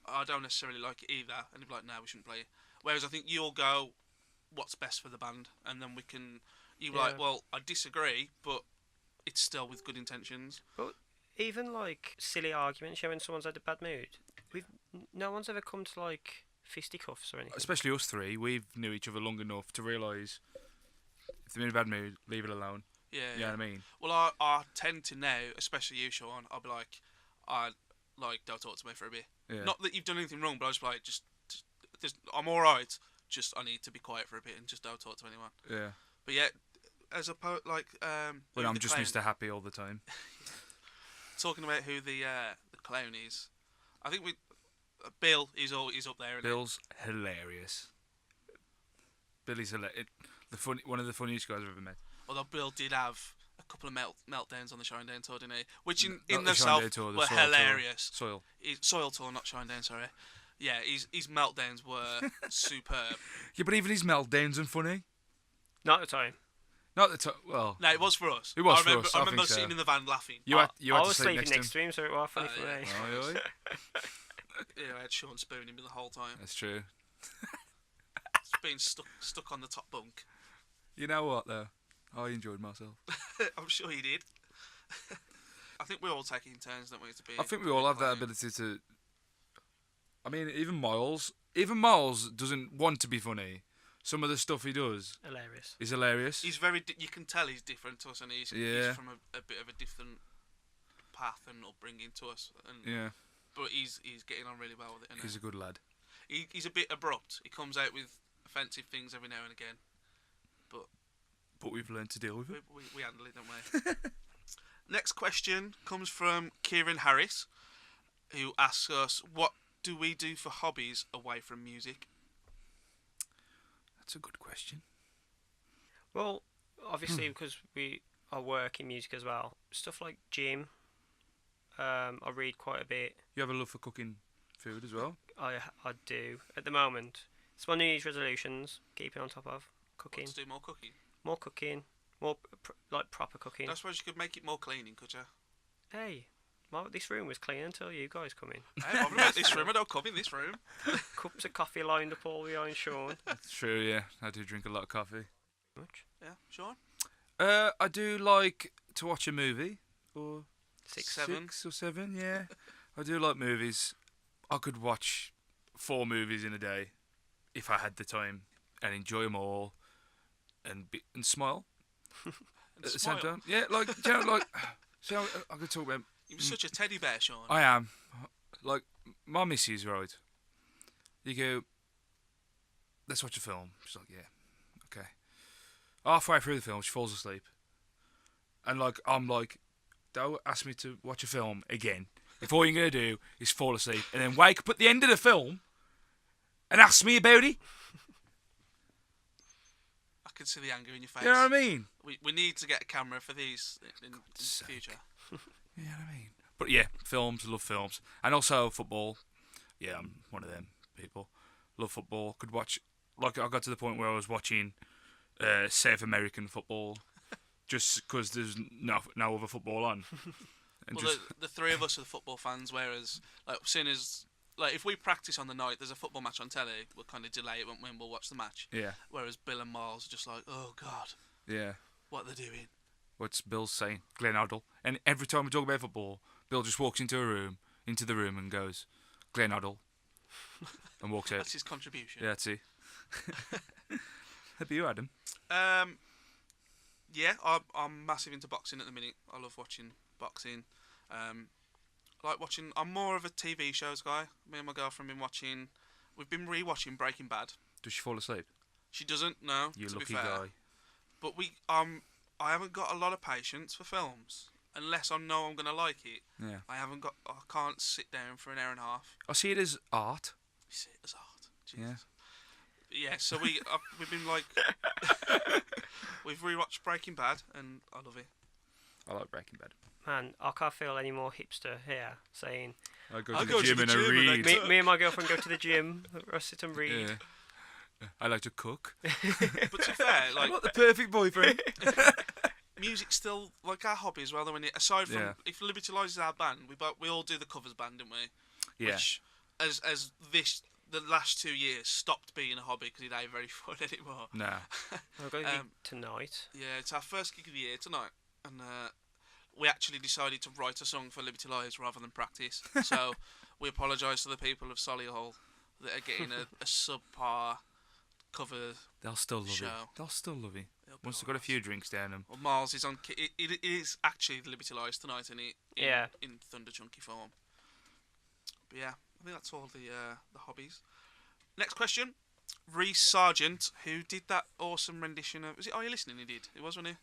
I don't necessarily like it either, and he'd be like, no, we shouldn't play it. Whereas I think you'll go, what's best for the band, and then we can, you're like, well, I disagree, but it's still with good intentions. But even like silly arguments, when someone's had a bad mood, no one's ever come to like fisticuffs or anything. Especially us three, we've knew each other long enough to realise if they're in a bad mood, leave it alone. Yeah. You know what I mean? Well, I tend to now, especially you, Sean, I'll be like, don't talk to me for a bit. Yeah. Not that you've done anything wrong, but I just be like, just I'm all right. Just I need to be quiet for a bit and just don't talk to anyone. Yeah. But yeah, as a poet, like Well, who I'm the just clown- Mr. Happy all the time. talking about who the clown is. I think Bill is up there. Isn't Bill's hilarious. Billy's hilarious. One of the funniest guys I've ever met. he? Although Bill did have a couple of meltdowns on the Shaun and Josh tour, didn't he? Which in Not the Shaun themselves and Josh tour, the were Soil tour. hilarious. Soil. Soil tour, not Shaun and Josh, sorry. Yeah, his meltdowns were superb. Yeah, but even his meltdowns are funny. Not at the time. Not the time. Well, No, it was for us. It was I for remember, us, I I remember think so. sitting in the van laughing. you had I to was sleep sleeping next to him, so it was funny for yeah. me. Aye, aye. Yeah, I had Sean spooning me the whole time. That's true. Just being stuck on the top bunk. You know what though? I enjoyed myself. I'm sure he did. I think we're all taking turns, don't we? To be. I think we all have that ability to. I mean, even Miles doesn't want to be funny. Some of the stuff he does Hilarious. is hilarious. He's you can tell he's different to us, and he's from a bit of a different path and upbringing to us. And, Yeah, But he's getting on really well with it. And, he's a good lad. he's a bit abrupt. He comes out with offensive things every now and again. But we've learned to deal with it. We handle it, don't we? Next question comes from Kieran Harris, who asks us, what do we do for hobbies away from music? That's a good question. Well, obviously, because I work in music as well, stuff like gym. I read quite a bit. You have a love for cooking food as well. I do at the moment. It's my New Year's resolutions. Keeping on top of cooking, To do more cooking. more cooking, more like proper cooking. I suppose you could make it more cleaning, could you? Hey, this room was clean until you guys come in. Hey, I'm about this room. I don't come in this room. Cups of coffee lined up all behind Sean. That's true. Yeah, I do drink a lot of coffee. Much. Yeah, Sean? I do like to watch a movie or Six. six or seven. Yeah, I do like movies. I could watch 4 movies in a day if I had the time and enjoy them all and smile And at the smile. same time. Yeah, like do you know, like so I could talk about. You're such a teddy bear, Sean. I am like my missus, right? You go, let's watch a film. She's like, yeah, okay. Halfway through the film, she falls asleep, and like I'm like, don't ask me to watch a film again. If all you're gonna do is fall asleep and then wake up at the end of the film and ask me about it, I can see the anger in your face. you know what I mean? We need to get a camera for these in the sake. future. You know what I mean? But yeah, films, love films, and also football. Yeah, I'm one of them people. Love football. Could watch. Like I got to the point where I was watching South American football, just because there's no other football on. And Well, the three of us are the football fans, whereas like as soon as if we practice on the night, there's a football match on telly, we'll kind of delay it when we'll watch the match. yeah, Whereas Bill and Miles are just like, oh god, yeah. what they're doing. What's Bill saying? Glenn Hoddle. And every time we talk about football, Bill just walks into the room and goes, Glenn Hoddle, and walks out. That's his contribution. Yeah, that's it. How about you, Adam? Yeah, I'm massive into boxing at the minute. I love watching boxing. I'm more of a TV shows guy. Me and my girlfriend we've been rewatching Breaking Bad. Does she fall asleep? She doesn't, no. You to lucky be fair. guy. But I haven't got a lot of patience for films unless I know I'm gonna like it. Yeah. I can't sit down for an hour and a half. I see it as art. You see it as art. Yeah. Jesus. Yeah. So we've been like we've rewatched Breaking Bad and I love it. I like Breaking Bad. Man, I can't feel any more hipster here saying I go I to go the to gym the and I gym and I read. me and my girlfriend go to the gym, I sit and read. Yeah. I like to cook. But to be fair, I'm like not the perfect boyfriend. music's still like our hobby as well. Though, aside from Yeah. if Liberty Lies is our band, we all do the covers band, don't we? Yeah. Which as the last 2 years stopped being a hobby because it ain't very fun anymore. Nah. We're going to gig tonight. Yeah, it's our first gig of the year tonight, and we actually decided to write a song for Liberty Lies rather than practice. So we apologise to the people of Solihull that are getting a subpar cover. They'll still love Show. it. They'll still love it. It'll be Once they've got a alright. few drinks down them. Well, Miles is on. It is actually the Liberty Lies tonight, and Yeah. in Thunder Chunky form. But yeah, I think that's all the hobbies. Next question. Reese Sargent, who did that awesome rendition of... Was it Are You Listening? He did. It was, wasn't he?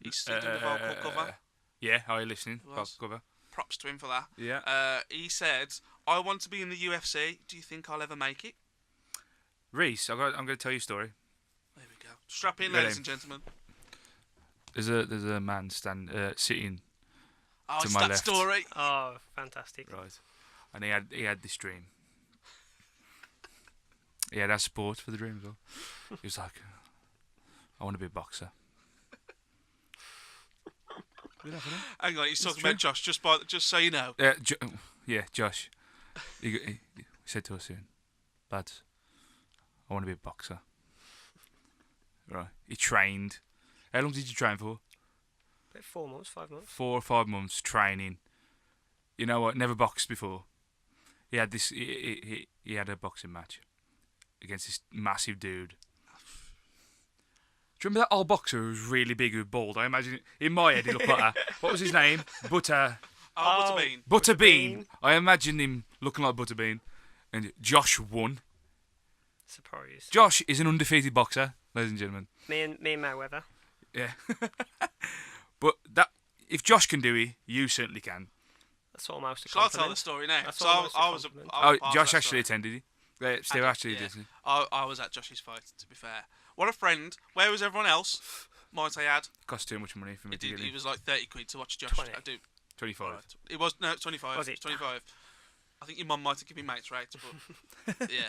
He did the vocal cover. Yeah, Are You Listening? It Vocal was. cover. Props to him for that. Yeah. He said, I want to be in the UFC. Do you think I'll ever make it? Reese, I'm going to tell you a story. There we go. Strap in, Get ladies him. and gentlemen. There's a man sitting Oh, to it's my that left. story. Oh, fantastic. Right. And he had this dream. He had sport for the dream as well. He was like, I want to be a boxer. Hang on, he's talking true. about Josh, just so you know. Yeah, Josh. He said to us soon, lads, I want to be a boxer. Right. He trained. How long did you train for? About 4 months, 5 months. 4 or 5 months training. You know what? Never boxed before. He had this. He had a boxing match against this massive dude. Do you remember that old boxer who was really big, who was bald? I imagine in my head he looked like that. What was his name? Butterbean. Butterbean. I imagined him looking like Butterbean, and Josh won. Surprise. Josh is an undefeated boxer, ladies and gentlemen. Me and Mayweather. Yeah. But that if Josh can do it, you certainly can. That's almost a Shall I compliment. tell the story now? That's So almost a I was compliment. I was Oh, part of Josh that actually story. attended it. Steve actually Yeah. did. I was at Josh's fight, to be fair. What a friend. Where was everyone else? Might I add? Cost too much money for me It to did. get It in. was like 30 quid to watch Josh. 20. I do. 25. Right. It was, no, 25. Was it? It's 25. I think your mum might have given me mates rates, but yeah.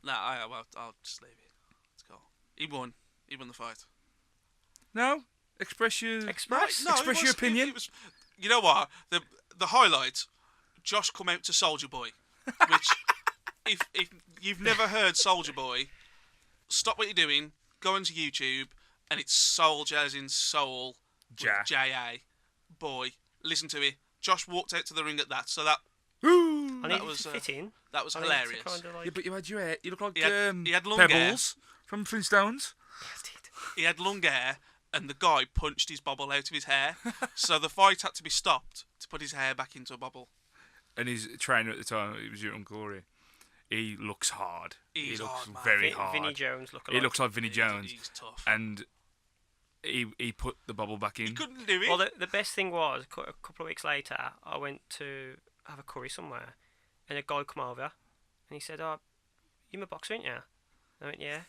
I'll just leave it. Let's go. He won. He won the fight. No, express your Express. express your opinion. It was, you know what? The highlight, Josh come out to Soldier Boy, which if you've never heard Soldier Boy, stop what you're doing, go onto YouTube, and it's Soldier as in soul, Ja. J-A, boy. Listen to it. Josh walked out to the ring at that, so that Woo! I that need was, to fit in. that was I need to hilarious. kinda like- Yeah, but you had your hair. You look like He had long Pebbles from Flintstones. He had long hair, and the guy punched his bobble out of his hair, so the fight had to be stopped to put his hair back into a bobble. And his trainer at the time, it was your Uncle Rory. He looks hard. He He's looks hard, man. very hard. Vinnie Jones look He looks like Vinnie Jones. He's tough. And he put the bubble back in. He couldn't do it. Well, the best thing was, a couple of weeks later, I went to have a curry somewhere, and a guy come over, and he said, "Oh, you're a boxer, ain't you?" I went, "Yeah."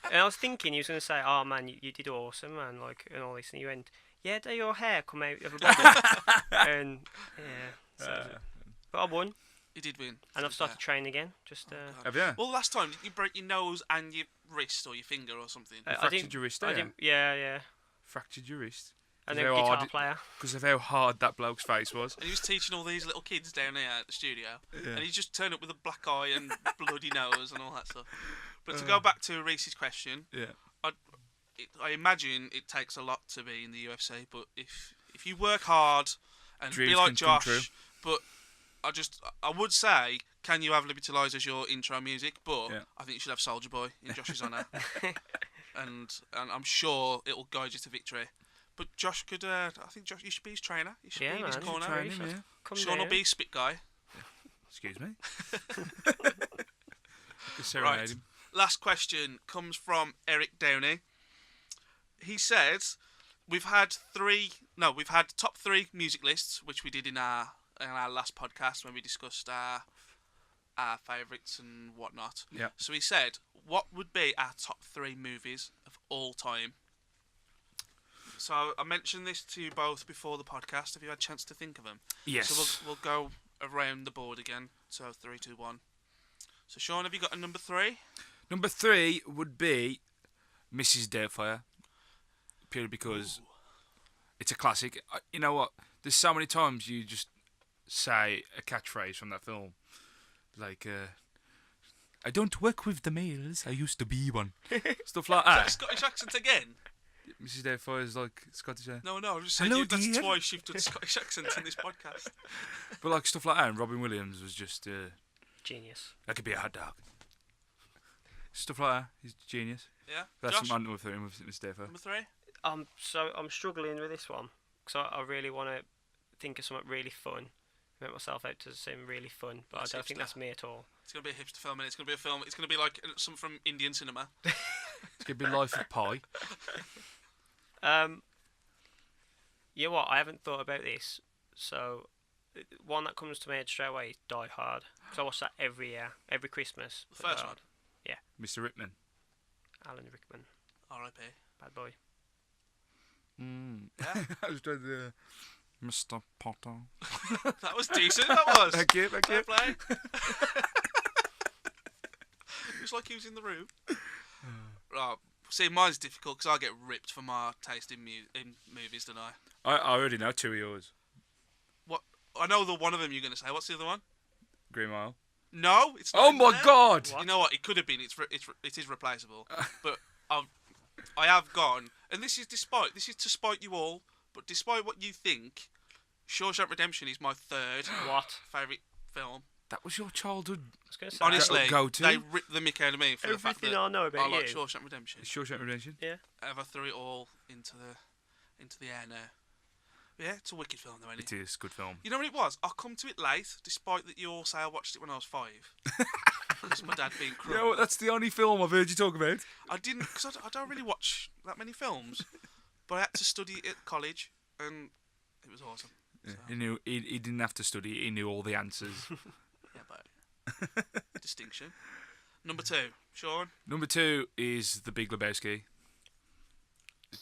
And I was thinking he was going to say, "Oh man, you did awesome, man," like and all this, and he went, "Yeah, do your hair come out of a bubble?" And yeah, so, but I won, He did win. and I've started training again. Just Have you? Well, last time you broke your nose and your wrist or your finger or something. I fractured didn't- your wrist I there? didn't, yeah, Fractured your wrist. and Is then how guitar hard- player. Because of how hard that bloke's face was. And he was teaching all these little kids down here at the studio, Yeah. and he just turned up with a black eye and bloody nose and all that stuff. But to go back to Reese's question, Yeah. I imagine it takes a lot to be in the UFC, but if you work hard and Dreams be like can come Josh, but I would say, can you have Liberty Lies as your intro music? But Yeah. I think you should have Soldier Boy in Josh's honour, and I'm sure it'll guide you to victory. But Josh could, I think Josh, you should be his trainer. You should Yeah, be in his man. corner. Train him, yeah. Come Sean will down. be spit guy. Excuse me. Serenade Right. him. Last question comes from Eric Downey. He says, we've had top 3 music lists, which we did in our last podcast when we discussed our favourites and whatnot. Yeah. So he said, what would be our top 3 movies of all time? So I mentioned this to you both before the podcast. Have you had a chance to think of them? Yes. So we'll go around the board again. So 3, 2, 1. So Sean, have you got a number 3? Number 3 would be Mrs. Doubtfire. Purely because it's a classic. You know what? There's so many times you just say a catchphrase from that film. Like, I don't work with the males, I used to be one. Stuff like Is that a that. Scottish accent again? Mrs. Doubtfire is like Scottish. No, I'm just saying Hello, that's dear. twice you've done Scottish accents in this podcast. But like stuff like that. And Robin Williams was just, Genius. that could be a hot dog. Stuff like that. He's genius. Yeah, That's Josh, my number 3 with Mrs. Doubtfire. number 3? So I'm struggling with this one because I really want to think of something really fun, make myself out to seem really fun, but That's I don't think hipster. that's me at all. It's gonna be a hipster film, and it's gonna be a film. It's gonna be like something from Indian cinema. It's gonna be Life of Pi. You know what? I haven't thought about this, so one that comes to my head straight away is Die Hard, because I watch that every year, every Christmas. The first Die one? Hard. Mr. Rickman. Alan Rickman, R.I.P. bad boy. Yeah. I was trying to. Mr. Potter. That was decent. That was. Thank you. Fair play. It was like he was in the room. Right. See, mine's difficult because I get ripped for my taste in movies, don't I? I already know 2 of yours. What? I know the one of them you're going to say. What's the other one? Green Mile. No, it's not. Oh in my there. God! What? You know what? It could have been. It is replaceable. But I have gone, and this is to spite you all. But despite what you think, Shawshank Redemption is my third favourite film. That was your childhood. I was going to say, Honestly, Go-to? they ripped the mick out of me for the fact everything that I know I about like you. Shawshank Redemption. Shawshank Redemption. Ever threw it all into the air now. Yeah, it's a wicked film though, isn't it? It is good film. You know what it was? I come to it late, despite that you all say I watched it when I was 5. Because my dad being You cruel. know what? That's the only film I've heard you talk about. I didn't, because I don't really watch that many films. But I had to study at college, and it was awesome. Yeah. So, He knew. He didn't have to study. He knew all the answers. yeah, but distinction. Number 2, Sean. Number 2 is The Big Lebowski.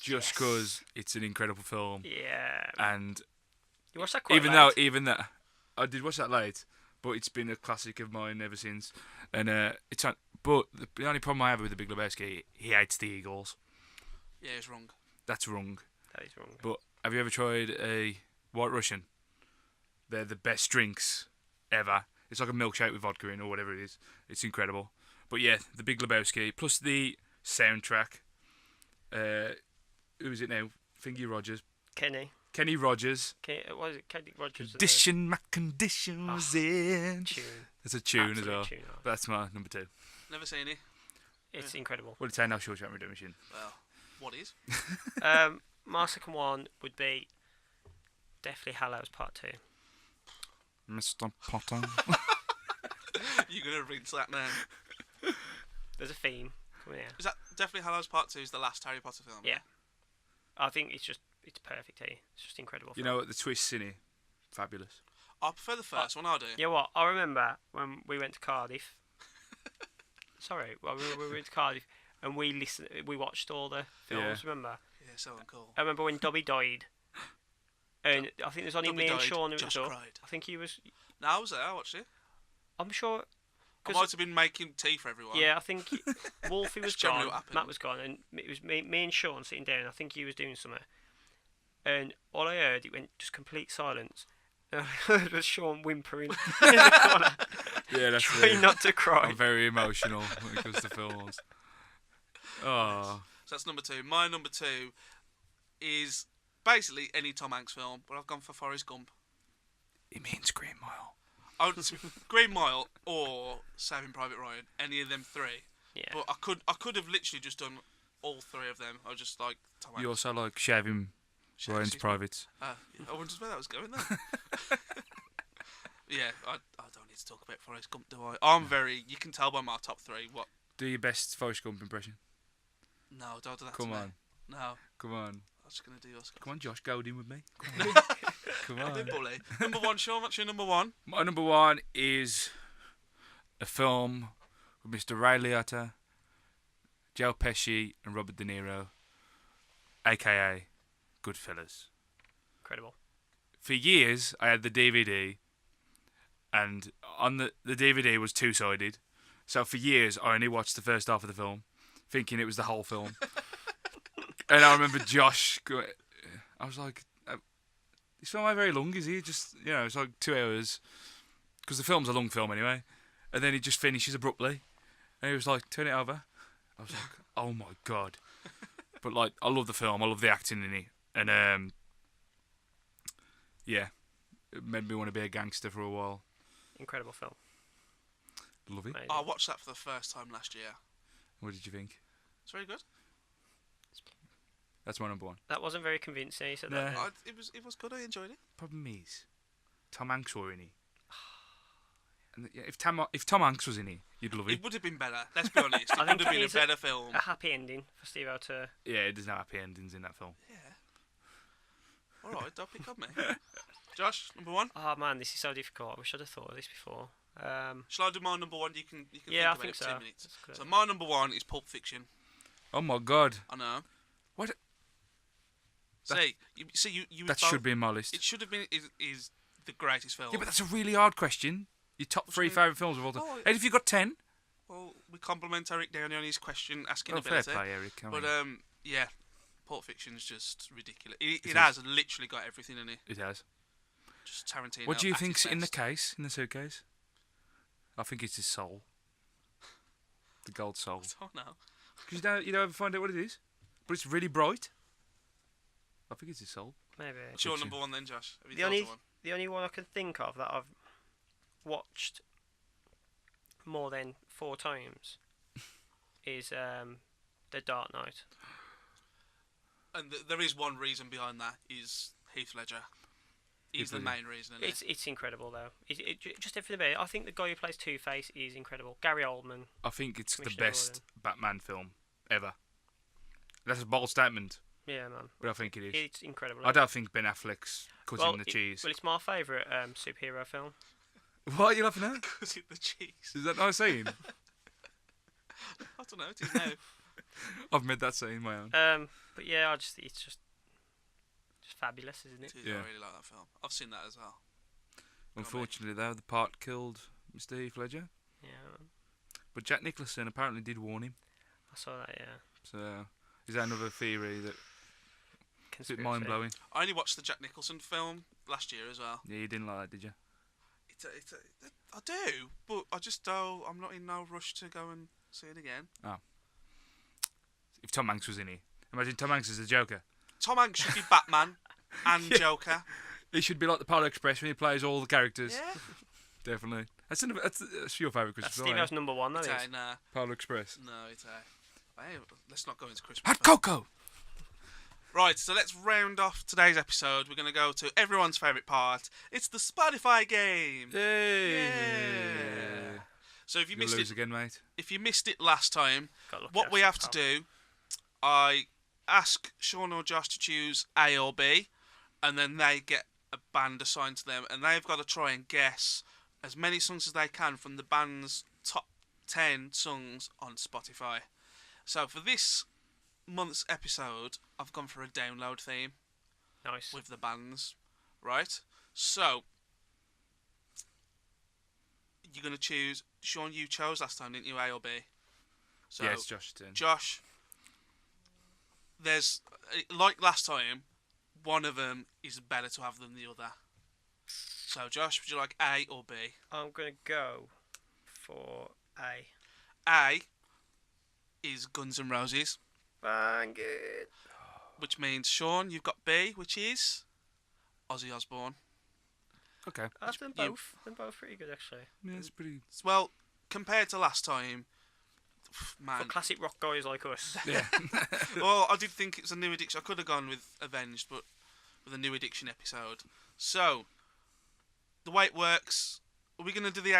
Just because it's an incredible film, Yeah. and You watched that quite even that I did watch that late, but it's been a classic of mine ever since. And it's on, but the only problem I have with The Big Lebowski, he hates the Eagles. Yeah, it's wrong. That's wrong. That is wrong. But have you ever tried a White Russian? They're the best drinks ever. It's like a milkshake with vodka in or whatever it is. It's incredible. But yeah, The Big Lebowski plus the soundtrack. Who is it now? Fingy Rogers. Kenny Rogers. What is it? Kenny Rogers. Condition, my condition was in. Tune. There's a tune Absolute as well. tune, But that's my number 2. Never seen it. It's incredible. What did it say now? Shawshank Redemption. Well, what is? My second one would be definitely Hallows Part 2. Mr. Potter. You're going to rinse that now. There's a theme coming out. Is that definitely Hallows Part 2 is the last Harry Potter film? Yeah. I think it's perfect, eh? It's just incredible. You film. know what? The twists in it, fabulous. I prefer the first one, I do. You know what? I remember when we went to Cardiff. Sorry, well, we went to Cardiff and we watched all the films. Yeah. Remember? Yeah, so uncool. I remember when Dobby died, and I think there's only Dobby me and died, Sean who Josh was up. cried. I think he was. No, I was there, I watched it. I'm sure. I might have been making tea for everyone. Yeah, I think Wolfie was That's generally gone. what happened. Matt was gone, and it was me and Sean sitting down. I think he was doing something, and all I heard, it went just complete silence. And I heard was Sean whimpering in the corner, Yeah, that's trying it. not to cry. I'm very emotional when it comes to films. Oh, So that's number 2. My number 2 is basically any Tom Hanks film, but I've gone for Forrest Gump. it means Green Mile. Green Mile or Saving Private Ryan, any of them 3. Yeah. But I could have literally just done all 3 of them. I was just like Tom Hanks. You also like Shaving Ryan's Shit. Privates. I wondered where that was going then. Yeah, I don't need to talk about Forrest Gump, do I? You can tell by my top 3 what. Do your best Forrest Gump impression. No, don't do that Come to me. on. No, Come on. I'm just going to do yours. Come on, Josh, go in with me. Come I'll do on. bully. Number 1, Sean, what's your number 1? My number 1 is a film with Mr. Ray Liotta, Joe Pesci, and Robert De Niro, a.k.a. Goodfellas. Incredible. For years, I had the DVD, and on the DVD was two-sided. So for years, I only watched the first half of the film, thinking it was the whole film. And I remember Josh going, I was like, this film ain't very long, is he? Just, it's like 2 hours. Because the film's a long film anyway. And then it just finishes abruptly. And he was like, turn it over. I was like, oh my God. But like, I love the film. I love the acting in it. And yeah, it made me want to be a gangster for a while. Incredible film. Love it. Amazing. I watched that for the first time last year. What did you think? It's very good. That's my number 1. That wasn't very convincing. He said No. that. It was good. I enjoyed it. Problem is, Tom Hanks were in it. And if Tom Hanks was in it, you'd love it. It would have been better. Let's be honest. It I would think have been a it's better film. A happy ending for Steve to. Yeah, there's no happy endings in that film. Yeah. All right, don't pick on me. Josh, number one. Oh man, this is so difficult. I wish I'd have thought of this before. Shall I do my number one? You can Yeah, I think think about it so. for 2 minutes. That's good. So my number one is Pulp Fiction. Oh my god. I know. What? You That should be in my list. It should have been is the greatest film. Yeah, but that's a really hard question. Your top What do 3 you mean? favourite films of all time. Oh, And if you got 10? Well, we compliment Eric Downey on his question asking Oh, fair ability. play, Eric. Come But on. yeah, Pulp Fiction's just ridiculous. It is. has literally got everything in it. It has. Just Tarantino. What do you at his think's in the best. case, in the suitcase? I think it's his soul. The gold soul. Oh no. Because you don't ever find out what it is. But it's really bright. I think it's his soul. Maybe. What's your number one then, Josh? Have you The thought only of one? the only one I can think of that I've watched more than 4 times is The Dark Knight. And there is one reason behind that is Heath Ledger. He's Heath the Ledger. main reason. Isn't it? It's incredible though. Just everything about it. I think the guy who plays Two-Face is incredible. Gary Oldman. I think it's the Commissioner best Batman film ever. That's a bold statement, Yeah, man. but I think it is. It's incredible. I don't think Ben Affleck's cutting the cheese. Well, it's my favourite superhero film. What are you laughing at? Because it's the cheese. Is that nice saying? I don't know. It is now. I've made that saying my own. But yeah, it's just fabulous, isn't it? It is, Yeah. I really like that film. I've seen that as well. Unfortunately, though, the part killed Mr. Heath Ledger. Yeah, man. But Jack Nicholson apparently did warn him. I saw that. Yeah. So, is that another theory that it's a Conspiracy. bit mind blowing? I only watched the Jack Nicholson film last year as well. Yeah, you didn't like that, did you? I do, but I just don't. I'm not in no rush to go and see it again. If Tom Hanks was in it, imagine Tom Hanks as the Joker. Tom Hanks should be Batman and Joker. He should be like the Polar Express when he plays all the characters. Yeah. Definitely. That's your favourite Christmas That's film. Steve eh? House number 1. That It's is. nah. Polar Express. No, it's hey, let's not go into Christmas. Hot film. cocoa. Right, so let's round off today's episode. We're going to go to everyone's favourite part. It's the Spotify game. Yay! Yeah. So if you You'll missed lose it, again, mate. if you missed it last time, Got lucky what we after have to the do, I ask Shaun or Josh to choose A or B, and then they get a band assigned to them, and they've got to try and guess as many songs as they can from the band's top 10 songs on Spotify. So for this month's episode, I've gone for a download theme Nice. with the bands, right? So you're going to choose. Shaun, you chose last time, didn't you? A or B? So Yeah, it's Josh's turn. Josh, there's like last time, one of them is better to have than the other. So Josh, would you like A or B? I'm gonna go for A. A is Guns N' Roses, Bang it. which means Shaun, you've got B, which is Ozzy Osbourne. Okay. That's them you- both. Them both pretty good actually. Yeah, it's pretty. Well, compared to last time, For man. classic rock guys like us. Yeah. Well, I did think it's a New Addiction. I could have gone with Avenged, but with a New Addiction episode. So, the way it works, are we going to do the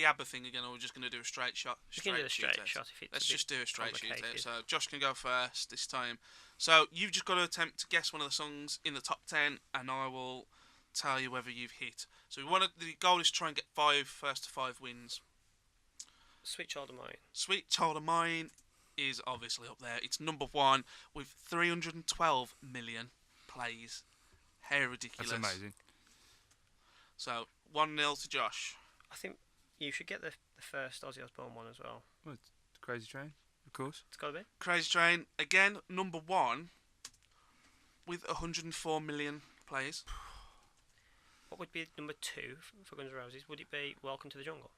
ABBA thing again, or are we just going to do a straight shot? You can do the straight shootout? shot if it's. Let's a bit just do a straight shootout. complicated. So, Josh can go first this time. So, you've just got to attempt to guess one of the songs in the top 10, and I will tell you whether you've hit. So, the goal is to try and get first to 5 wins. Sweet Child of Mine. Sweet Child of Mine is obviously up there. It's number 1 with 312 million plays. How ridiculous. That's amazing. So, 1-0 to Josh. I think you should get the first Ozzy Osbourne one as well. What? Crazy Train, of course. It's got to be. Crazy Train, again, number 1 with 104 million plays. What would be number 2 for Guns N' Roses? Would it be Welcome to the Jungle?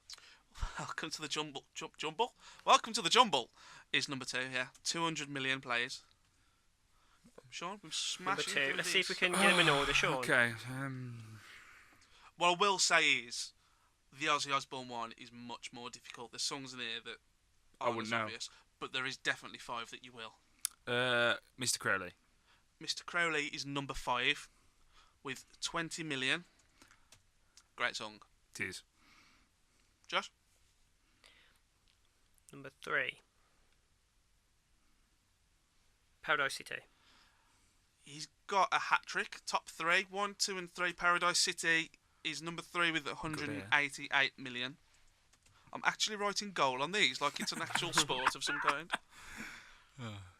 Welcome to the Jumble. Jumble? Welcome to the Jumble is number 2, yeah. 200 million plays. Shaun, we've Number smashed 2. Let's see if we can get them in order, Shaun. Okay. What I will say is, the Ozzy Osbourne one is much more difficult. There's songs in here that I aren't wouldn't as know. obvious, but there is definitely 5 that you will. Mr. Crowley. Mr. Crowley is number 5 with 20 million. Great song. It is. Josh? Number 3. Paradise City. He's got a hat trick. Top 3. 1, 2, and 3. Paradise City is number 3 with 188 million. I'm actually writing goal on these like it's an actual sport of some kind.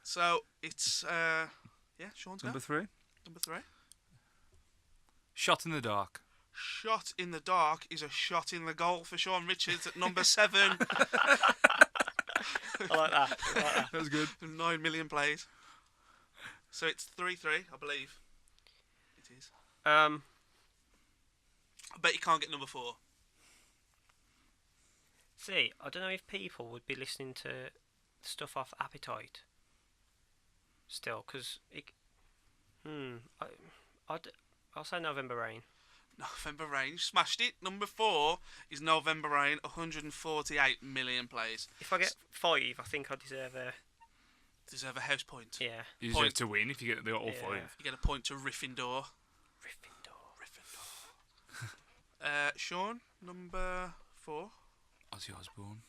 So it's Sean's Number go. 3. Number 3. Shot in the Dark. Shot in the Dark is a shot in the goal for Sean Richards at number 7. I like that. That was good. 9 million plays. So it's 3-3, I believe. It is. I bet you can't get number 4. See, I don't know if people would be listening to stuff off Appetite still, because I'll say November Rain. November Rain, you smashed it. Number 4 is November Rain, 148 million plays. If I get 5, I think I deserve a... Deserve a house point. Yeah. You deserve to win if you get all 5. You get a point to Gryffindor. Sean, number 4. Ozzy Osbourne.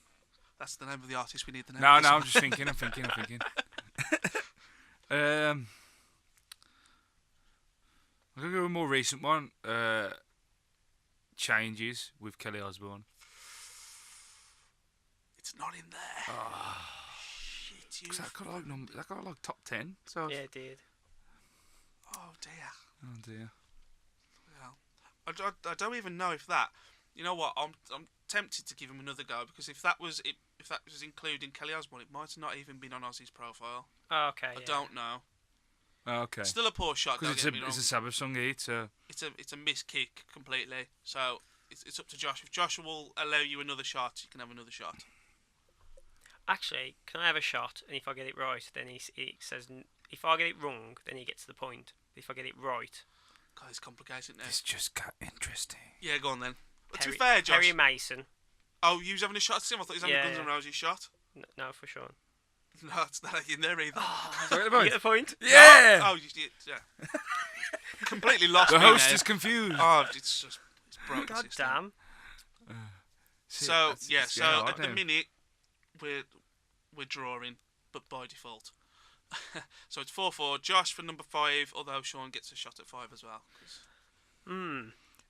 That's the name of the artist. We need the name. No, of this I'm one. just thinking. I'm thinking. I'm gonna go with a more recent one. Changes with Kelly Osbourne. It's not in there. Shit, you. 'Cause that got like top 10. So Yeah, it did. Oh dear. oh dear. Well, I don't even know if that. You know what? I'm tempted to give him another go because if that was including Kelly Osbourne, it might not even been on Ozzy's profile. Oh, okay. I don't know. Oh, okay. Still a poor shot. Don't Because get me wrong. it's a Sabbath song, so It's a missed kick completely. So it's up to Josh. If Josh will allow you another shot, you can have another shot. Actually, can I have a shot? And if I get it right, then he says... If I get it wrong, then he gets the point. If I get it right... God, it's complicated now. this just got interesting. Yeah, go on then. But to be fair, Josh. Perry Mason. Oh, you was having a shot at him? I thought he was having a Guns N' Roses shot. No, for sure. No, it's not in there either. You get the point? Yeah. Oh, yeah. Completely lost The me host there. is confused. Oh, it's broken. God system. damn. So hard at the now. minute we're drawing, but by default. So it's 4-4. Josh for number 5, although Sean gets a shot at 5 as well.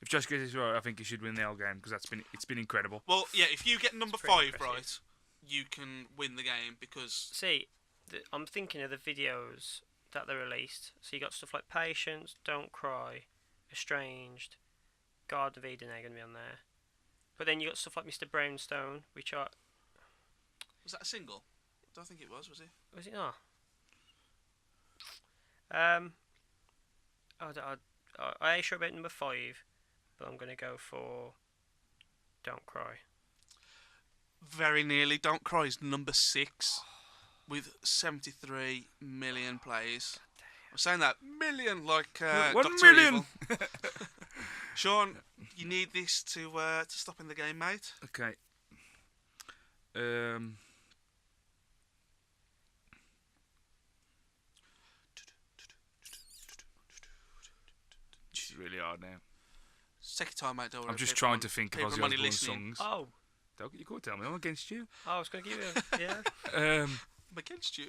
If Josh gets this right, I think he should win the whole game because it's been incredible. Well, yeah, if you get number pretty 5 impressive. right, you can win the game because See, I'm thinking of the videos that they released. So you got stuff like Patience, Don't Cry, Estranged, Garden of Eden are going to be on there. But then you got stuff like Mr. Brownstone, which are... was that a single? I don't think it was it? Was it not? I ain't sure about number 5, but I'm going to go for Don't Cry. Very nearly. Don't Cry is number 6 with 73 million plays. I'm saying that million like 1 Dr. million. Evil. Sean, you need this to stop in the game, mate. Okay. This is really hard now. Take your time, mate. Don't worry. I'm just People trying on- to think of people Ozzy are only Osbourne listening. songs. Oh, Don't you can't tell me. I'm against you. I was going to give you a... Yeah. I'm against you.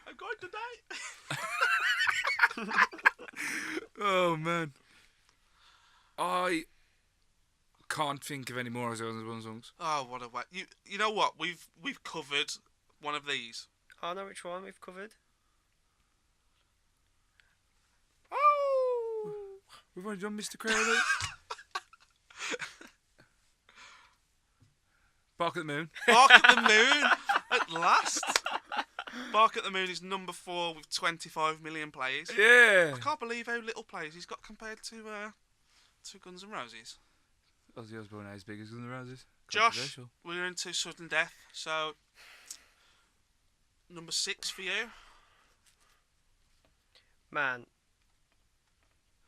I'm going to die. Oh man. I can't think of any more Ozzy Osbourne songs. Oh, what a whack! You know what? We've covered one of these. I know which one we've covered. Oh, we've already done Mr. Crowley. Bark at the Moon. Bark at the Moon at last. Bark at the Moon is number 4 with 25 million plays. Yeah. I can't believe how little plays he's got compared to Guns N' Roses. Ozzy Osbourne ain't as big as Guns N' Roses. Josh, Controversial. we're into sudden death, so number 6 for you. Man.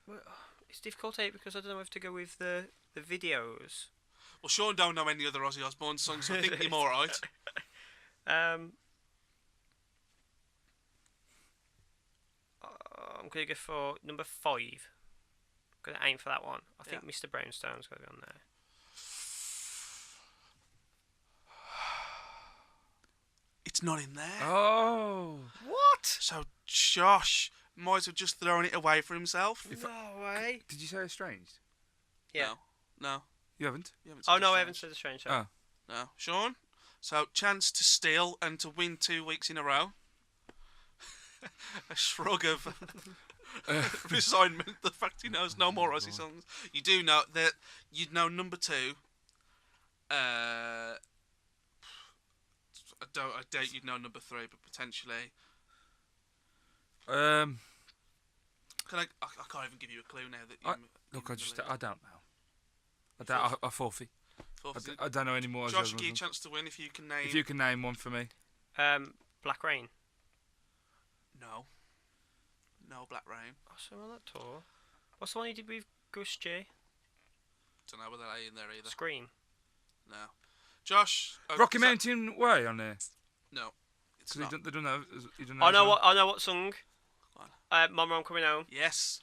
Well, it's difficult because I don't know if to go with the videos. Well, Sean don't know any other Ozzy Osbourne songs, so I think you're all right. I'm going to go for number 5. Gonna aim for that one. I think Mr. Brownstone's got to be on there. It's not in there. Oh. What? So Josh might have just thrown it away for himself. No way. Did you say Estranged? Yeah. No. You haven't? You haven't said Oh no, I Estranged. haven't said the strange. Show. Oh. No. Sean? So, chance to steal and to win 2 weeks in a row. A shrug of resignment. The fact he knows no more Aussie songs. You do know that you'd know number 2. I doubt you'd know number 3, but potentially. Um. I can't even give you a clue now that you. Look, I don't know. I forfeit. I don't know any more. Josh, give you a chance to win if you can name. If you can name one for me. Black Rain. No. No Black Rain. Oh, so on that tour. What's the one he did with Gus J? Don't know whether they're in there either. Scream. No. Josh. Rocky Mountain Way on there. No. It's not. They don't know. You don't I know as what. I know what song. Go on. Mama, I'm Coming Home. Yes.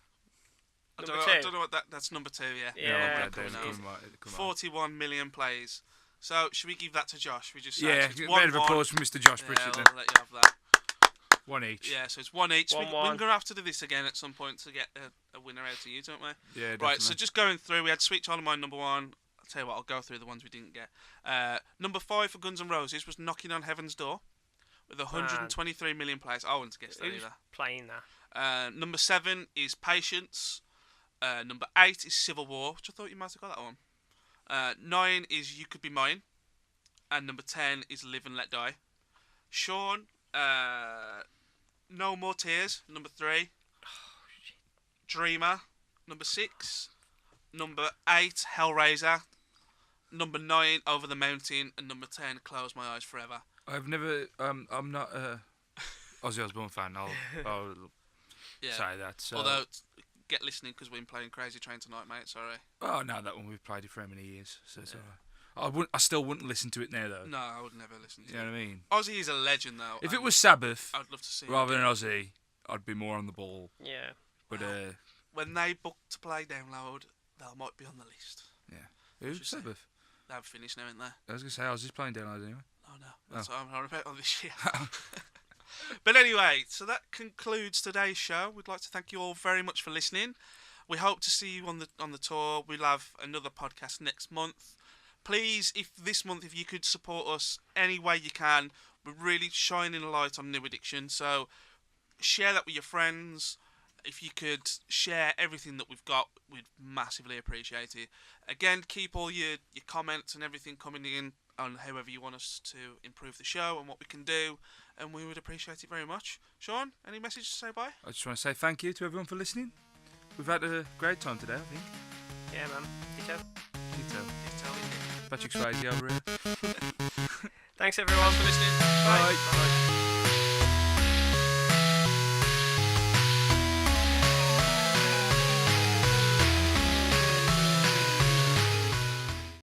I Number don't know what that's number 2. Yeah. Yeah. Okay, Coming come Home. on. 41 million plays. So should we give that to Josh? We just say Yeah, so it's round of 1-1. applause for Mr. Josh Yeah, Pritchett. we'll let you have that. One each. Yeah, so it's 1 each. We're 1-1. going to have to do this again at some point to get a winner out of you, don't we? Yeah, definitely. Right, so just going through, we had Sweet Child of Mine number 1. I'll tell you what, I'll go through the ones we didn't get. Number 5 for Guns N' Roses was Knocking on Heaven's Door with 123 million plays. I wouldn't guess that Who's either. playing that? Number 7 is Patience. Number 8 is Civil War, which I thought you might have got that one. 9 is You Could Be Mine. And number 10 is Live and Let Die. Sean, No More Tears, number 3. Dreamer, number 6. Number 8, Hellraiser. Number 9, Over the Mountain. And number 10, Close My Eyes Forever. I've never. I'm not a Ozzy Osbourne fan. I'll say that. So. Although, get listening because we've been playing Crazy Train tonight, mate. Sorry. Oh no, that one we've played it for how many years? So it's alright. I still wouldn't listen to it now though. No, I would never listen to You know what I mean? Ozzy is a legend, though. If it was Sabbath I'd love to see rather him. than Ozzy, I'd be more on the ball. Yeah. But When they book to play Download, they might be on the list. who? Just say- Sabbath? They've finished now, ain't they? I was gonna say Ozzy's playing down anyway. Oh no, that's what I'm on about on this year. But anyway, so that concludes today's show. We'd like to thank you all very much for listening. We hope to see you on the tour. We'll have another podcast next month. Please, if you could support us any way you can, we're really shining a light on New Addiction. So share that with your friends. If you could share everything that we've got, we'd massively appreciate it. Again, keep all your comments and everything coming in on however you want us to improve the show and what we can do, and we would appreciate it very much. Sean, any message to say bye? I just want to say thank you to everyone for listening. We've had a great time today, I think. Yeah, man. Ditto. Patrick Swayze over here. Thanks, everyone, for listening. Bye.